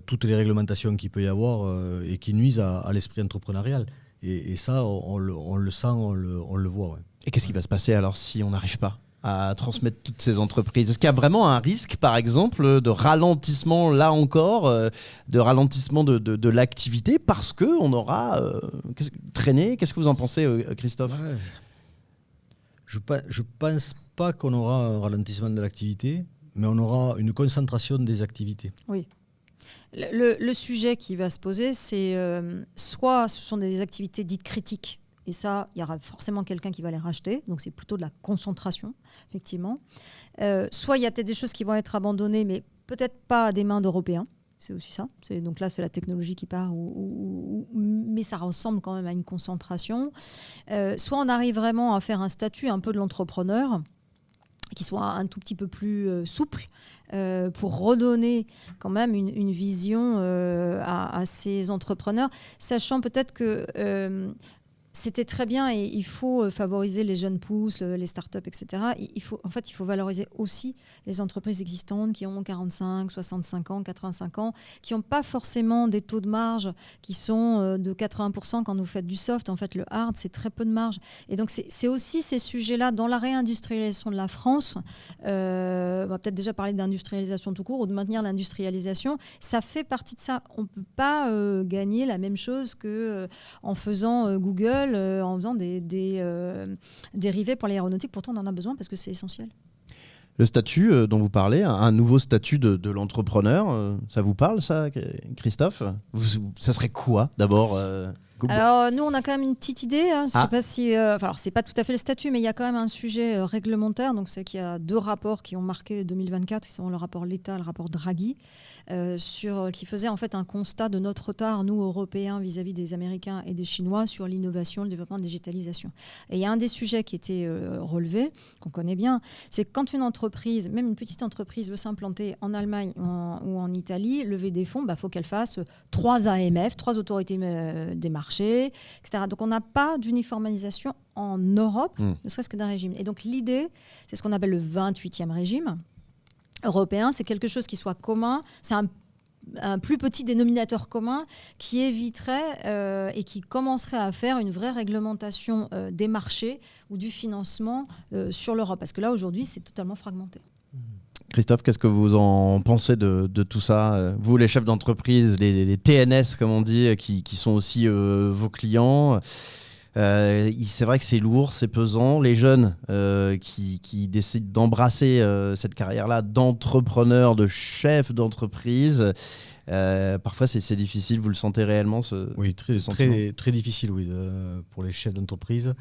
Toutes les réglementations qu'il peut y avoir et qui nuisent à l'esprit entrepreneurial. Et ça, on le sent, on le voit. Ouais. Et qu'est-ce qui va se passer alors si on n'arrive pas à transmettre toutes ces entreprises? Est-ce qu'il y a vraiment un risque, par exemple, de ralentissement, là encore, de ralentissement de l'activité parce qu'on aura traîné? Qu'est-ce que vous en pensez, Christophe? Ouais. Je pense pas qu'on aura un ralentissement de l'activité, mais on aura une concentration des activités. Oui. Le sujet qui va se poser, c'est soit ce sont des activités dites critiques, et ça, il y aura forcément quelqu'un qui va les racheter, donc c'est plutôt de la concentration, effectivement. Soit il y a peut-être des choses qui vont être abandonnées, mais peut-être pas à des mains d'Européens, c'est aussi ça. Donc là, c'est la technologie qui part, mais ça ressemble quand même à une concentration. Soit on arrive vraiment à faire un statut un peu de l'entrepreneur, qui soit un tout petit peu plus souple, pour redonner quand même une vision à ces entrepreneurs, sachant peut-être que C'était très bien et il faut favoriser les jeunes pousses, les startups, etc. Il faut valoriser aussi les entreprises existantes qui ont 45, 65 ans, 85 ans, qui n'ont pas forcément des taux de marge qui sont de 80% quand vous faites du soft. En fait, le hard, c'est très peu de marge. Et donc, c'est aussi ces sujets-là dans la réindustrialisation de la France. On va peut-être déjà parler d'industrialisation tout court ou de maintenir l'industrialisation. Ça fait partie de ça. On ne peut pas gagner la même chose qu'en faisant Google, en faisant des dérivés pour l'aéronautique. Pourtant, on en a besoin parce que c'est essentiel. Le statut dont vous parlez, un nouveau statut de l'entrepreneur, ça vous parle ça, Christophe ? Ça serait quoi d'abord Alors nous on a quand même une petite idée, hein. Je sais pas si, alors c'est pas tout à fait le statut, mais il y a quand même un sujet réglementaire. Donc c'est qu'il y a 2 rapports qui ont marqué 2024, qui sont le rapport L'État et le rapport Draghi, qui faisait en fait un constat de notre retard, nous Européens, vis-à-vis des Américains et des Chinois sur l'innovation, le développement, la digitalisation. Et il y a un des sujets qui était relevé, qu'on connaît bien, c'est que quand une entreprise, même une petite entreprise, veut s'implanter en Allemagne ou en Italie, lever des fonds, faut qu'elle fasse 3 AMF, 3 autorités des marchés, etc. Donc on n'a pas d'uniformisation en Europe, ne serait-ce que d'un régime. Et donc l'idée, c'est ce qu'on appelle le 28e régime européen, c'est quelque chose qui soit commun, c'est un plus petit dénominateur commun qui éviterait et qui commencerait à faire une vraie réglementation des marchés ou du financement sur l'Europe. Parce que là, aujourd'hui, c'est totalement fragmenté. Christophe, qu'est-ce que vous en pensez de tout ça ? Vous, les chefs d'entreprise, les TNS, comme on dit, qui sont aussi vos clients, c'est vrai que c'est lourd, c'est pesant. Les jeunes qui décident d'embrasser cette carrière-là d'entrepreneur, de chef d'entreprise, parfois c'est difficile, vous le sentez réellement Oui, très difficile pour les chefs d'entreprise.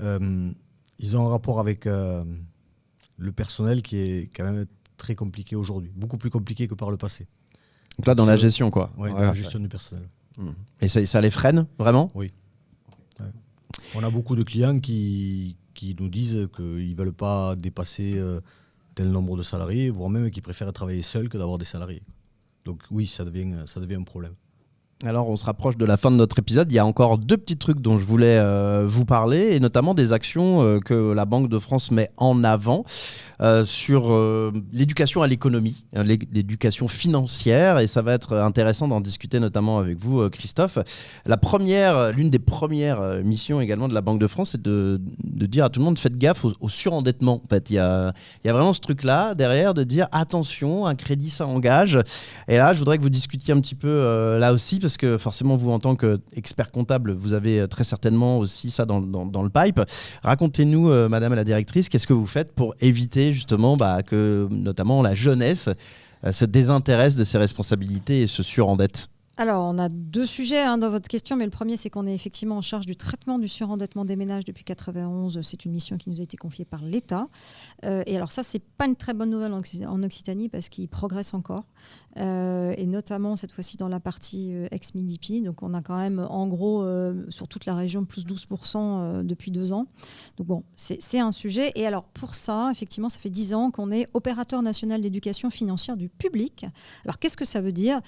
Ils ont un rapport avec le personnel qui est quand même très compliqué aujourd'hui, beaucoup plus compliqué que par le passé. Donc là, dans la gestion, quoi. Oui, dans la gestion du personnel. Et ça les freine, vraiment ? Oui. Ouais. On a beaucoup de clients qui nous disent qu'ils ne veulent pas dépasser tel nombre de salariés, voire même qu'ils préfèrent travailler seuls que d'avoir des salariés. Donc oui, ça devient un problème. Alors, on se rapproche de la fin de notre épisode. Il y a encore 2 petits trucs dont je voulais vous parler, et notamment des actions que la Banque de France met en avant sur l'éducation à l'économie, l'éducation financière, et ça va être intéressant d'en discuter notamment avec vous, Christophe. L'une des premières missions également de la Banque de France, c'est de dire à tout le monde, faites gaffe au surendettement. En fait, il y a vraiment ce truc-là derrière de dire, attention, un crédit, ça engage. Et là, je voudrais que vous discutiez un petit peu là aussi, parce que forcément, vous, en tant qu'expert comptable, vous avez très certainement aussi ça dans le pipe. Racontez-nous, Madame la directrice, qu'est-ce que vous faites pour éviter justement que notamment la jeunesse se désintéresse de ses responsabilités et se surendette ? Alors, on a 2 sujets dans votre question, mais le premier, c'est qu'on est effectivement en charge du traitement du surendettement des ménages depuis 1991. C'est une mission qui nous a été confiée par l'État. Et alors ça, c'est pas une très bonne nouvelle en Occitanie parce qu'il progresse encore. Et notamment, cette fois-ci, dans la partie ex-MIDIPI. Donc, on a quand même, en gros, sur toute la région, plus 12% depuis 2 ans. Donc bon, c'est un sujet. Et alors, pour ça, effectivement, ça fait 10 ans qu'on est opérateur national d'éducation financière du public. Alors, qu'est-ce que ça veut dire ?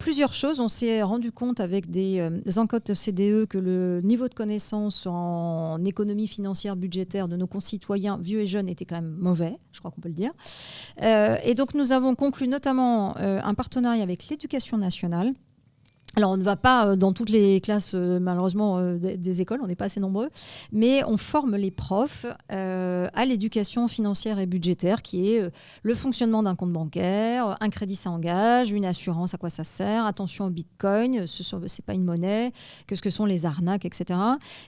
Plusieurs choses. On s'est rendu compte avec des enquêtes OCDE que le niveau de connaissance en économie financière budgétaire de nos concitoyens vieux et jeunes était quand même mauvais, je crois qu'on peut le dire. Et donc nous avons conclu notamment un partenariat avec l'Éducation nationale. Alors, on ne va pas dans toutes les classes, malheureusement, des écoles, on n'est pas assez nombreux, mais on forme les profs à l'éducation financière et budgétaire, qui est le fonctionnement d'un compte bancaire, un crédit ça engage, une assurance, à quoi ça sert, attention au bitcoin, c'est pas une monnaie, qu'est-ce que sont les arnaques, etc.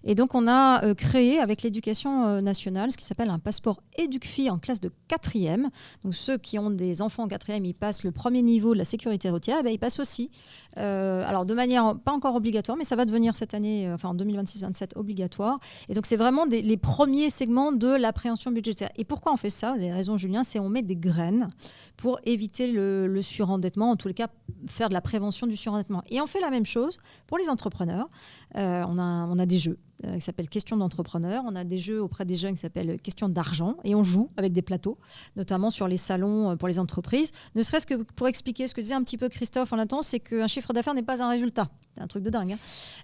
Et donc, on a créé avec l'éducation nationale ce qui s'appelle un passeport EducFi en classe de 4e. Donc, ceux qui ont des enfants en 4e, ils passent le premier niveau de la sécurité routière, ils passent aussi... alors de manière pas encore obligatoire, mais ça va devenir cette année, en 2026-27, obligatoire. Et donc c'est vraiment les premiers segments de l'appréhension budgétaire. Et pourquoi on fait ça ? Vous avez raison, Julien, c'est on met des graines pour éviter le surendettement, en tous les cas faire de la prévention du surendettement. Et on fait la même chose pour les entrepreneurs. On a des jeux. qui s'appelle Questions d'entrepreneurs. On a des jeux auprès des jeunes qui s'appellent Questions d'argent et on joue avec des plateaux, notamment sur les salons pour les entreprises. Ne serait-ce que pour expliquer ce que disait un petit peu Christophe en attendant, c'est qu'un chiffre d'affaires n'est pas un résultat. C'est un truc de dingue.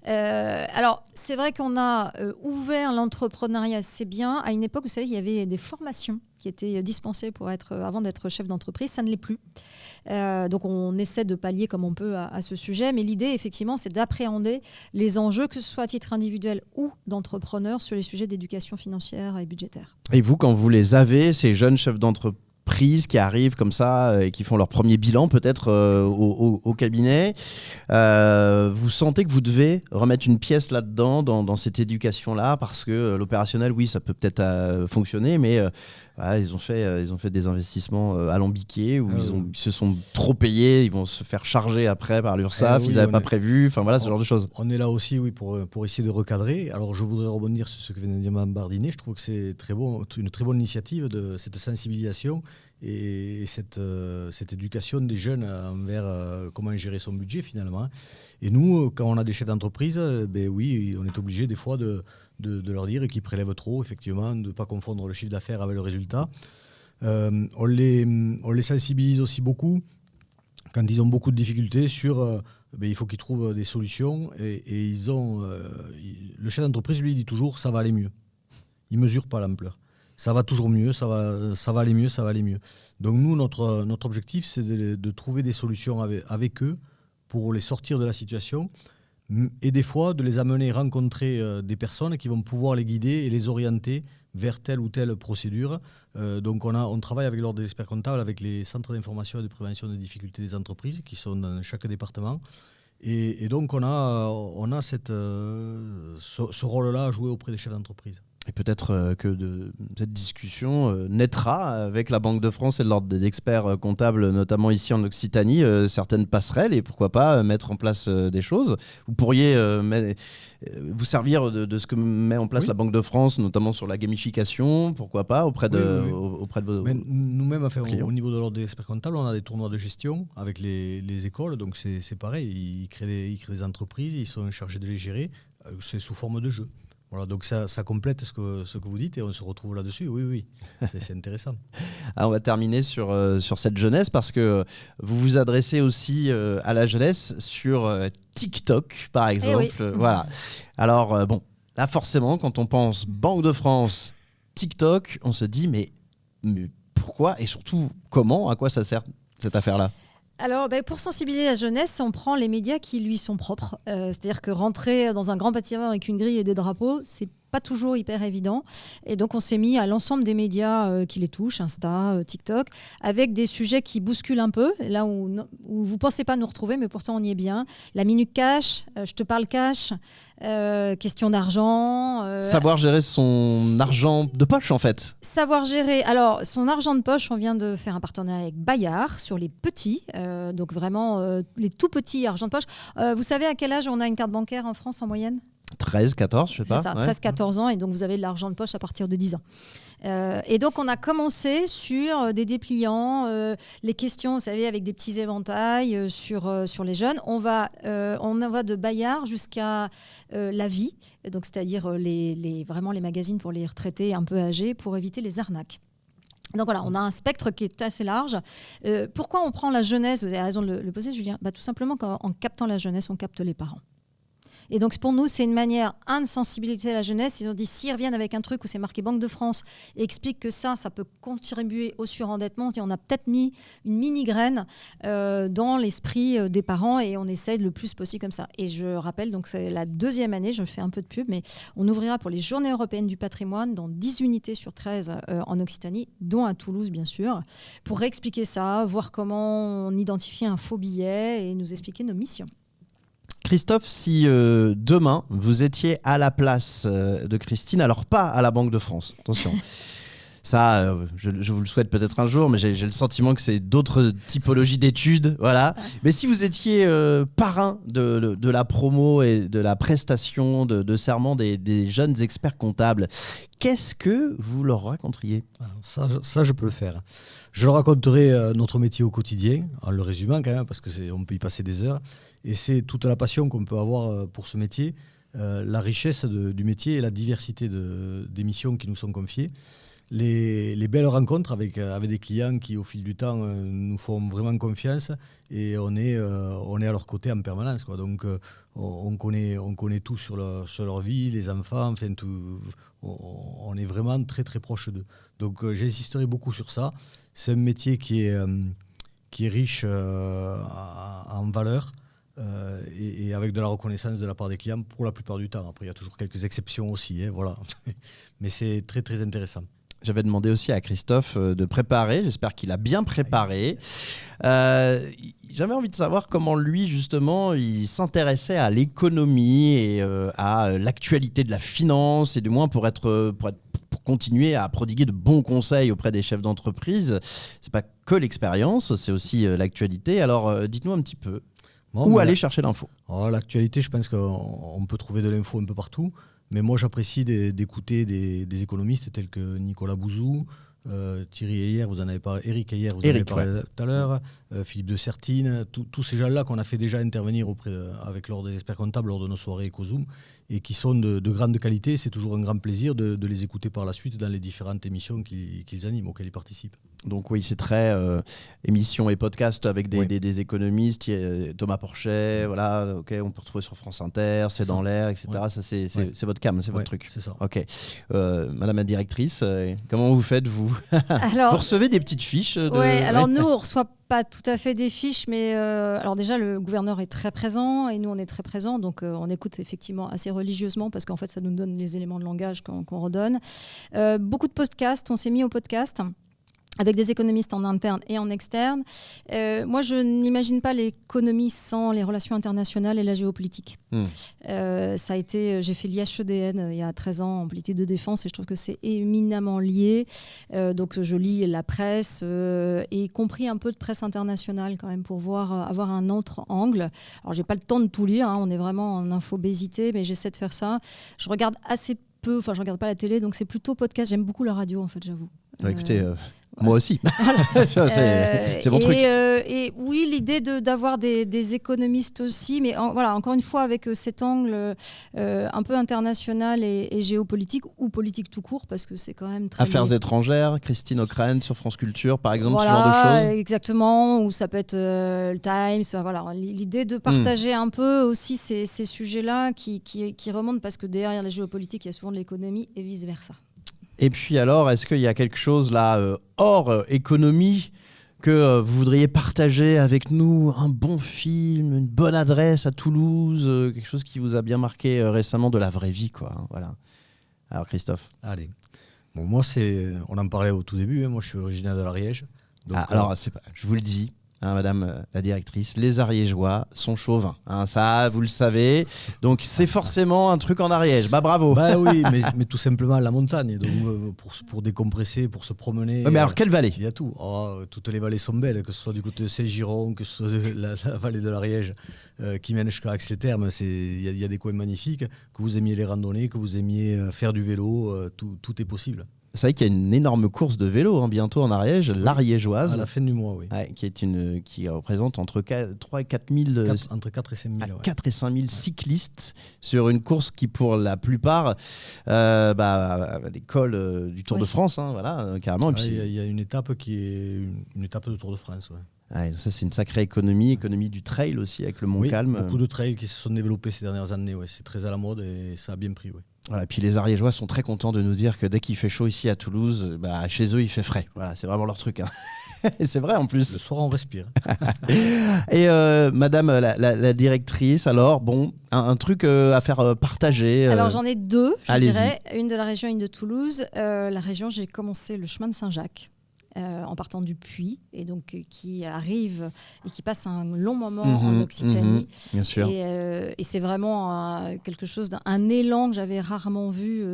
Alors, c'est vrai qu'on a ouvert l'entrepreneuriat, c'est bien. À une époque, vous savez, il y avait des formations qui étaient dispensées avant d'être chef d'entreprise. Ça ne l'est plus. Donc, on essaie de pallier comme on peut à ce sujet. Mais l'idée, effectivement, c'est d'appréhender les enjeux, que ce soit à titre individuel ou d'entrepreneur, sur les sujets d'éducation financière et budgétaire. Et vous, quand vous les avez, ces jeunes chefs d'entreprise qui arrivent comme ça et qui font leur premier bilan peut-être au cabinet, vous sentez que vous devez remettre une pièce là-dedans, dans cette éducation-là, parce que l'opérationnel, oui, ça peut peut-être fonctionner, mais voilà, ils ont fait des investissements alambiqués où ils se sont trop payés, ils vont se faire charger après par l'URSSAF, ils n'avaient pas prévu, enfin voilà, ce genre de choses. On est là aussi pour essayer de recadrer. Alors je voudrais rebondir sur ce que vient de dire Mme Bardinet. Je trouve que c'est une très bonne initiative de cette sensibilisation et cette éducation des jeunes envers comment gérer son budget finalement. Et nous, quand on a des chefs d'entreprise, oui, on est obligé des fois de leur dire qu'ils prélèvent trop, effectivement, de ne pas confondre le chiffre d'affaires avec le résultat. On les sensibilise aussi beaucoup quand ils ont beaucoup de difficultés sur il faut qu'ils trouvent des solutions et le chef d'entreprise lui dit toujours ça va aller mieux. Il ne mesure pas l'ampleur. Ça va toujours mieux, ça va aller mieux, ça va aller mieux. Donc nous, notre objectif, c'est de trouver des solutions avec eux pour les sortir de la situation et des fois de les amener rencontrer des personnes qui vont pouvoir les guider et les orienter vers telle ou telle procédure. Donc on travaille avec l'Ordre des experts comptables, avec les centres d'information et de prévention des difficultés des entreprises qui sont dans chaque département. Et donc on a ce rôle-là à jouer auprès des chefs d'entreprise. Et peut-être que de cette discussion naîtra avec la Banque de France et l'Ordre des experts comptables, notamment ici en Occitanie, certaines passerelles et pourquoi pas mettre en place des choses. Vous pourriez vous servir de ce que met en place la Banque de France, notamment sur la gamification, pourquoi pas, auprès de vos Mais nous-mêmes, clients. Au niveau de l'Ordre des experts comptables, on a des tournois de gestion avec les écoles, donc c'est pareil, ils créent des entreprises, ils sont chargés de les gérer, c'est sous forme de jeu. Voilà, donc ça complète ce que vous dites et on se retrouve là-dessus. Oui, c'est intéressant. Alors on va terminer sur cette jeunesse parce que vous vous adressez aussi à la jeunesse sur TikTok, par exemple. Voilà. Alors, là forcément, quand on pense Banque de France, TikTok, on se dit mais pourquoi et surtout comment, à quoi ça sert cette affaire-là ? Alors, pour sensibiliser la jeunesse, on prend les médias qui lui sont propres. C'est-à-dire que rentrer dans un grand bâtiment avec une grille et des drapeaux, c'est pas toujours hyper évident. Et donc, on s'est mis à l'ensemble des médias qui les touchent, Insta, TikTok, avec des sujets qui bousculent un peu, là où vous ne pensez pas nous retrouver, mais pourtant on y est bien. La Minute Cash, Je te parle cash, question d'argent. Savoir gérer son argent de poche, en fait. Savoir gérer. Alors, son argent de poche, on vient de faire un partenariat avec Bayard sur les petits, donc vraiment les tout petits argent de poche. Vous savez à quel âge on a une carte bancaire en France en moyenne ? 13, 14, je sais pas. C'est ça, 13-14 ans, et donc vous avez de l'argent de poche à partir de 10 ans. Et donc on a commencé sur des dépliants, les questions, vous savez, avec des petits éventails sur les jeunes. On va de Bayard jusqu'à La Vie, donc c'est-à-dire vraiment les magazines pour les retraités un peu âgés, pour éviter les arnaques. Donc voilà, on a un spectre qui est assez large. Pourquoi on prend la jeunesse ? Vous avez raison de le poser, Julien. Tout simplement qu'en captant la jeunesse, on capte les parents. Et donc pour nous, c'est une manière, de sensibiliser la jeunesse. Ils ont dit, s'ils reviennent avec un truc où c'est marqué Banque de France et expliquent que ça peut contribuer au surendettement, on a peut-être mis une mini-graine dans l'esprit des parents et on essaie le plus possible comme ça. Et je rappelle, donc c'est la 2e année, je fais un peu de pub, mais on ouvrira pour les Journées européennes du patrimoine dans 10 unités sur 13 en Occitanie, dont à Toulouse bien sûr, pour expliquer ça, voir comment on identifie un faux billet et nous expliquer nos missions. Christophe, si demain vous étiez à la place de Christine, alors pas à la Banque de France, attention. Ça, je vous le souhaite peut-être un jour, mais j'ai le sentiment que c'est d'autres typologies d'études, voilà. Mais si vous étiez parrain de la promo et de la prestation de serment des jeunes experts comptables, qu'est-ce que vous leur raconteriez ? Ça, je peux le faire. Je leur raconterai notre métier au quotidien, en le résumant quand même, parce qu'on peut y passer des heures. Et c'est toute la passion qu'on peut avoir pour ce métier. la richesse du métier et la diversité des missions qui nous sont confiées. Les belles rencontres avec des clients qui, au fil du temps, nous font vraiment confiance et on est à leur côté en permanence, quoi. Donc, on connaît tout sur leur vie, les enfants, enfin, tout, on est vraiment très, très proche d'eux. Donc, j'insisterai beaucoup sur ça. C'est un métier qui est riche en valeurs et avec de la reconnaissance de la part des clients pour la plupart du temps. Après, il y a toujours quelques exceptions aussi, hein, voilà. Mais c'est très, très intéressant. J'avais demandé aussi à Christophe de préparer, j'espère qu'il a bien préparé. J'avais envie de savoir comment lui, justement, il s'intéressait à l'économie et à l'actualité de la finance, et du moins pour continuer à prodiguer de bons conseils auprès des chefs d'entreprise. C'est pas que l'expérience, c'est aussi l'actualité. Alors, dites-nous un petit peu où aller chercher l'info. L'actualité, je pense qu'on peut trouver de l'info un peu partout. Mais moi, j'apprécie d'écouter des économistes tels que Nicolas Bouzou, Thierry Heyer, vous en avez parlé, Eric Heyer, vous en avez parlé tout à l'heure, Philippe de Sertine, tous ces gens-là qu'on a fait déjà intervenir avec l'Ordre des experts comptables lors de nos soirées EcoZoom et qui sont de grande qualité. C'est toujours un grand plaisir de les écouter par la suite dans les différentes émissions qu'ils animent, auxquelles ils participent. Donc oui, c'est très émission et podcast avec des économistes, Thomas Porchet, voilà, okay, on peut retrouver sur France Inter, c'est dans l'air, etc. Ouais. Ça, c'est votre cam, c'est votre truc. C'est ça. Ok. Madame la directrice, comment vous faites, vous? Alors, vous recevez des petites fiches alors nous, on ne reçoit pas tout à fait des fiches, mais alors déjà, le gouverneur est très présent et nous, on est très présents, donc on écoute effectivement assez religieusement parce qu'en fait, ça nous donne les éléments de langage qu'on redonne. Beaucoup de podcasts, on s'est mis au podcast avec des économistes en interne et en externe. Moi, je n'imagine pas l'économie sans les relations internationales et la géopolitique. Ça a été, j'ai fait l'IHEDN il y a 13 ans en politique de défense et je trouve que c'est éminemment lié. Donc, je lis la presse, y compris un peu de presse internationale quand même pour avoir un autre angle. Alors, j'ai pas le temps de tout lire, hein, on est vraiment en infobésité, mais j'essaie de faire ça. Je regarde assez peu, enfin, je regarde pas la télé, donc c'est plutôt podcast. J'aime beaucoup la radio, en fait, j'avoue. Écoutez, moi aussi. C'est mon truc. Et oui, l'idée d'avoir des économistes aussi, mais voilà, encore une fois, avec cet angle un peu international et géopolitique, ou politique tout court, parce que c'est quand même très... Affaires étrangères, Christine O'Krent sur France Culture, par exemple, voilà, ce genre de choses. Exactement, ou ça peut être le Times. Enfin, voilà, l'idée de partager un peu aussi ces sujets-là qui remontent, parce que derrière la géopolitique, il y a souvent de l'économie et vice-versa. Et puis alors, est-ce qu'il y a quelque chose là, hors économie, que vous voudriez partager avec nous? Un bon film, une bonne adresse à Toulouse, quelque chose qui vous a bien marqué récemment de la vraie vie, quoi. Voilà. Alors Christophe. Allez. Bon, moi, on en parlait au tout début, hein, moi je suis originaire de l'Ariège. Donc, alors, je vous le dis, hein, madame la directrice, les Ariégeois sont chauvins. Hein, ça, vous le savez. Donc, c'est forcément un truc en Ariège. Bah, bravo. Bah oui, mais tout simplement la montagne. Donc, pour décompresser, pour se promener. Mais alors, quelle vallée? Il y a tout. Toutes les vallées sont belles, que ce soit du côté de Saint-Giron, que ce soit de la vallée de l'Ariège qui mène jusqu'à Aix-les-Thermes. Il y a des coins magnifiques. Que vous aimiez les randonnées, que vous aimiez faire du vélo, tout est possible. C'est vrai qu'il y a une énorme course de vélo bientôt en Ariège, l'Ariégeoise. À la fin du mois, oui. Ouais, qui représente entre 3 et 4 000... Entre 4 et 5 000. 4 et 5 000 cyclistes sur une course qui, pour la plupart, des cols du Tour de France, hein, voilà, carrément. Il y a une étape qui est une étape de Tour de France, ouais. Ouais, ça, c'est une sacrée économie du trail aussi, avec le Mont-Calm. Oui, beaucoup de trails qui se sont développés ces dernières années, ouais. C'est très à la mode et ça a bien pris, ouais. Voilà, puis les Ariégeois sont très contents de nous dire que dès qu'il fait chaud ici à Toulouse, chez eux il fait frais. Voilà, c'est vraiment leur truc. Hein. Et c'est vrai en plus. Le soir on respire. Et madame la directrice, alors bon, un truc à faire partager. Alors j'en ai deux, je Allez-y. dirais. Une de la région, une de Toulouse. La région, j'ai commencé le chemin de Saint-Jacques. En partant du Puy, et donc qui arrive et qui passe un long moment en Occitanie. Bien sûr. Et c'est vraiment quelque chose un élan que j'avais rarement vu,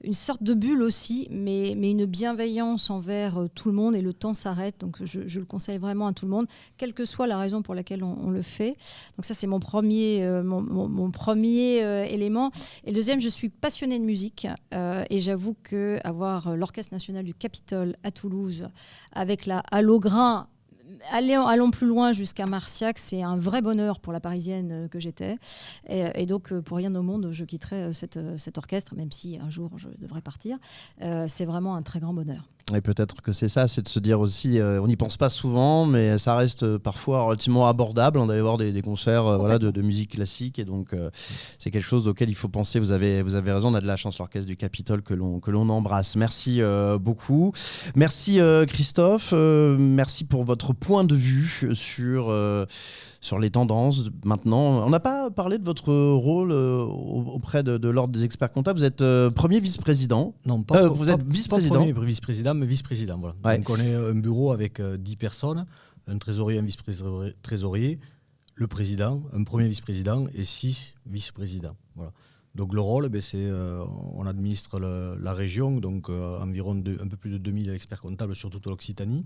une sorte de bulle aussi, mais une bienveillance envers tout le monde, et le temps s'arrête, donc je le conseille vraiment à tout le monde, quelle que soit la raison pour laquelle on le fait. Donc ça, c'est mon premier élément. Et le deuxième, je suis passionnée de musique, et j'avoue qu'avoir l'Orchestre national du Capitole à Toulouse, avec la Halograin, allons plus loin jusqu'à Marciac, c'est un vrai bonheur pour la Parisienne que j'étais. Et donc, pour rien au monde, je quitterai cet orchestre, même si un jour je devrais partir. C'est vraiment un très grand bonheur. Et peut-être que c'est ça, c'est de se dire aussi, on n'y pense pas souvent, mais ça reste parfois relativement abordable d'aller voir des concerts de musique classique. Et donc, c'est quelque chose auquel il faut penser. Vous avez raison, on a de la chance, l'Orchestre du Capitole, que l'on embrasse. Merci beaucoup. Merci Christophe. Merci pour votre point de vue sur les tendances. Maintenant, on n'a pas parlé de votre rôle auprès de l'Ordre des experts comptables. Vous êtes premier vice-président. Non, vous êtes vice-président. Pas premier vice-président, mais vice-président. Voilà. Ouais. Donc on est un bureau avec 10 personnes, un trésorier, un vice-trésorier, le président, un premier vice-président et 6 vice-présidents. Voilà. Donc le rôle, c'est on administre la région, donc environ un peu plus de 2000 experts comptables sur toute l'Occitanie.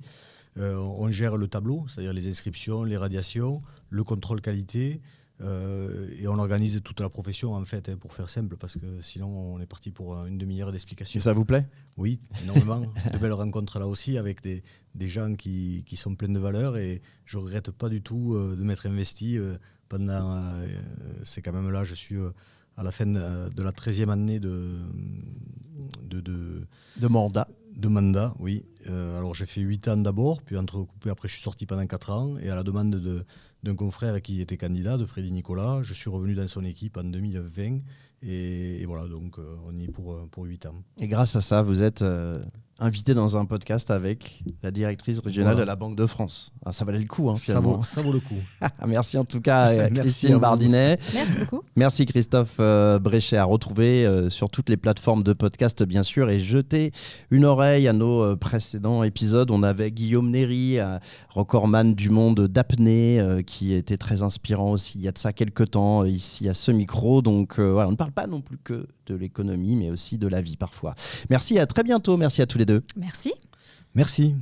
On gère le tableau, c'est-à-dire les inscriptions, les radiations, le contrôle qualité, et on organise toute la profession en fait, pour faire simple, parce que sinon on est parti pour une demi-heure d'explication. Et ça vous plaît ? Oui, énormément. De belles rencontres là aussi avec des gens qui sont pleins de valeur, et je ne regrette pas du tout de m'être investi pendant... c'est quand même là, je suis à la fin de la 13e année de mandat. De mandat, oui. Alors j'ai fait 8 ans d'abord, puis entrecoupé, après je suis sorti pendant 4 ans, et à la demande d'un confrère qui était candidat, de Freddy Nicolas, je suis revenu dans son équipe en 2020, et voilà, donc on y est pour 8 ans. Et grâce à ça, vous êtes invité dans un podcast avec la directrice régionale de la Banque de France. Ah, ça valait le coup, finalement. Ça vaut le coup. Merci en tout cas à Christine Bardinet. Merci beaucoup. Merci Christophe Bréchet, à retrouver sur toutes les plateformes de podcast bien sûr, et jetez une oreille à nos précédents épisodes. On avait Guillaume Néry, recordman du monde d'apnée, qui était très inspirant aussi il y a de ça quelques temps ici à ce micro. Donc voilà, on ne parle pas non plus que de l'économie, mais aussi de la vie parfois. Merci, à très bientôt. Merci à tous les deux. Merci. Merci.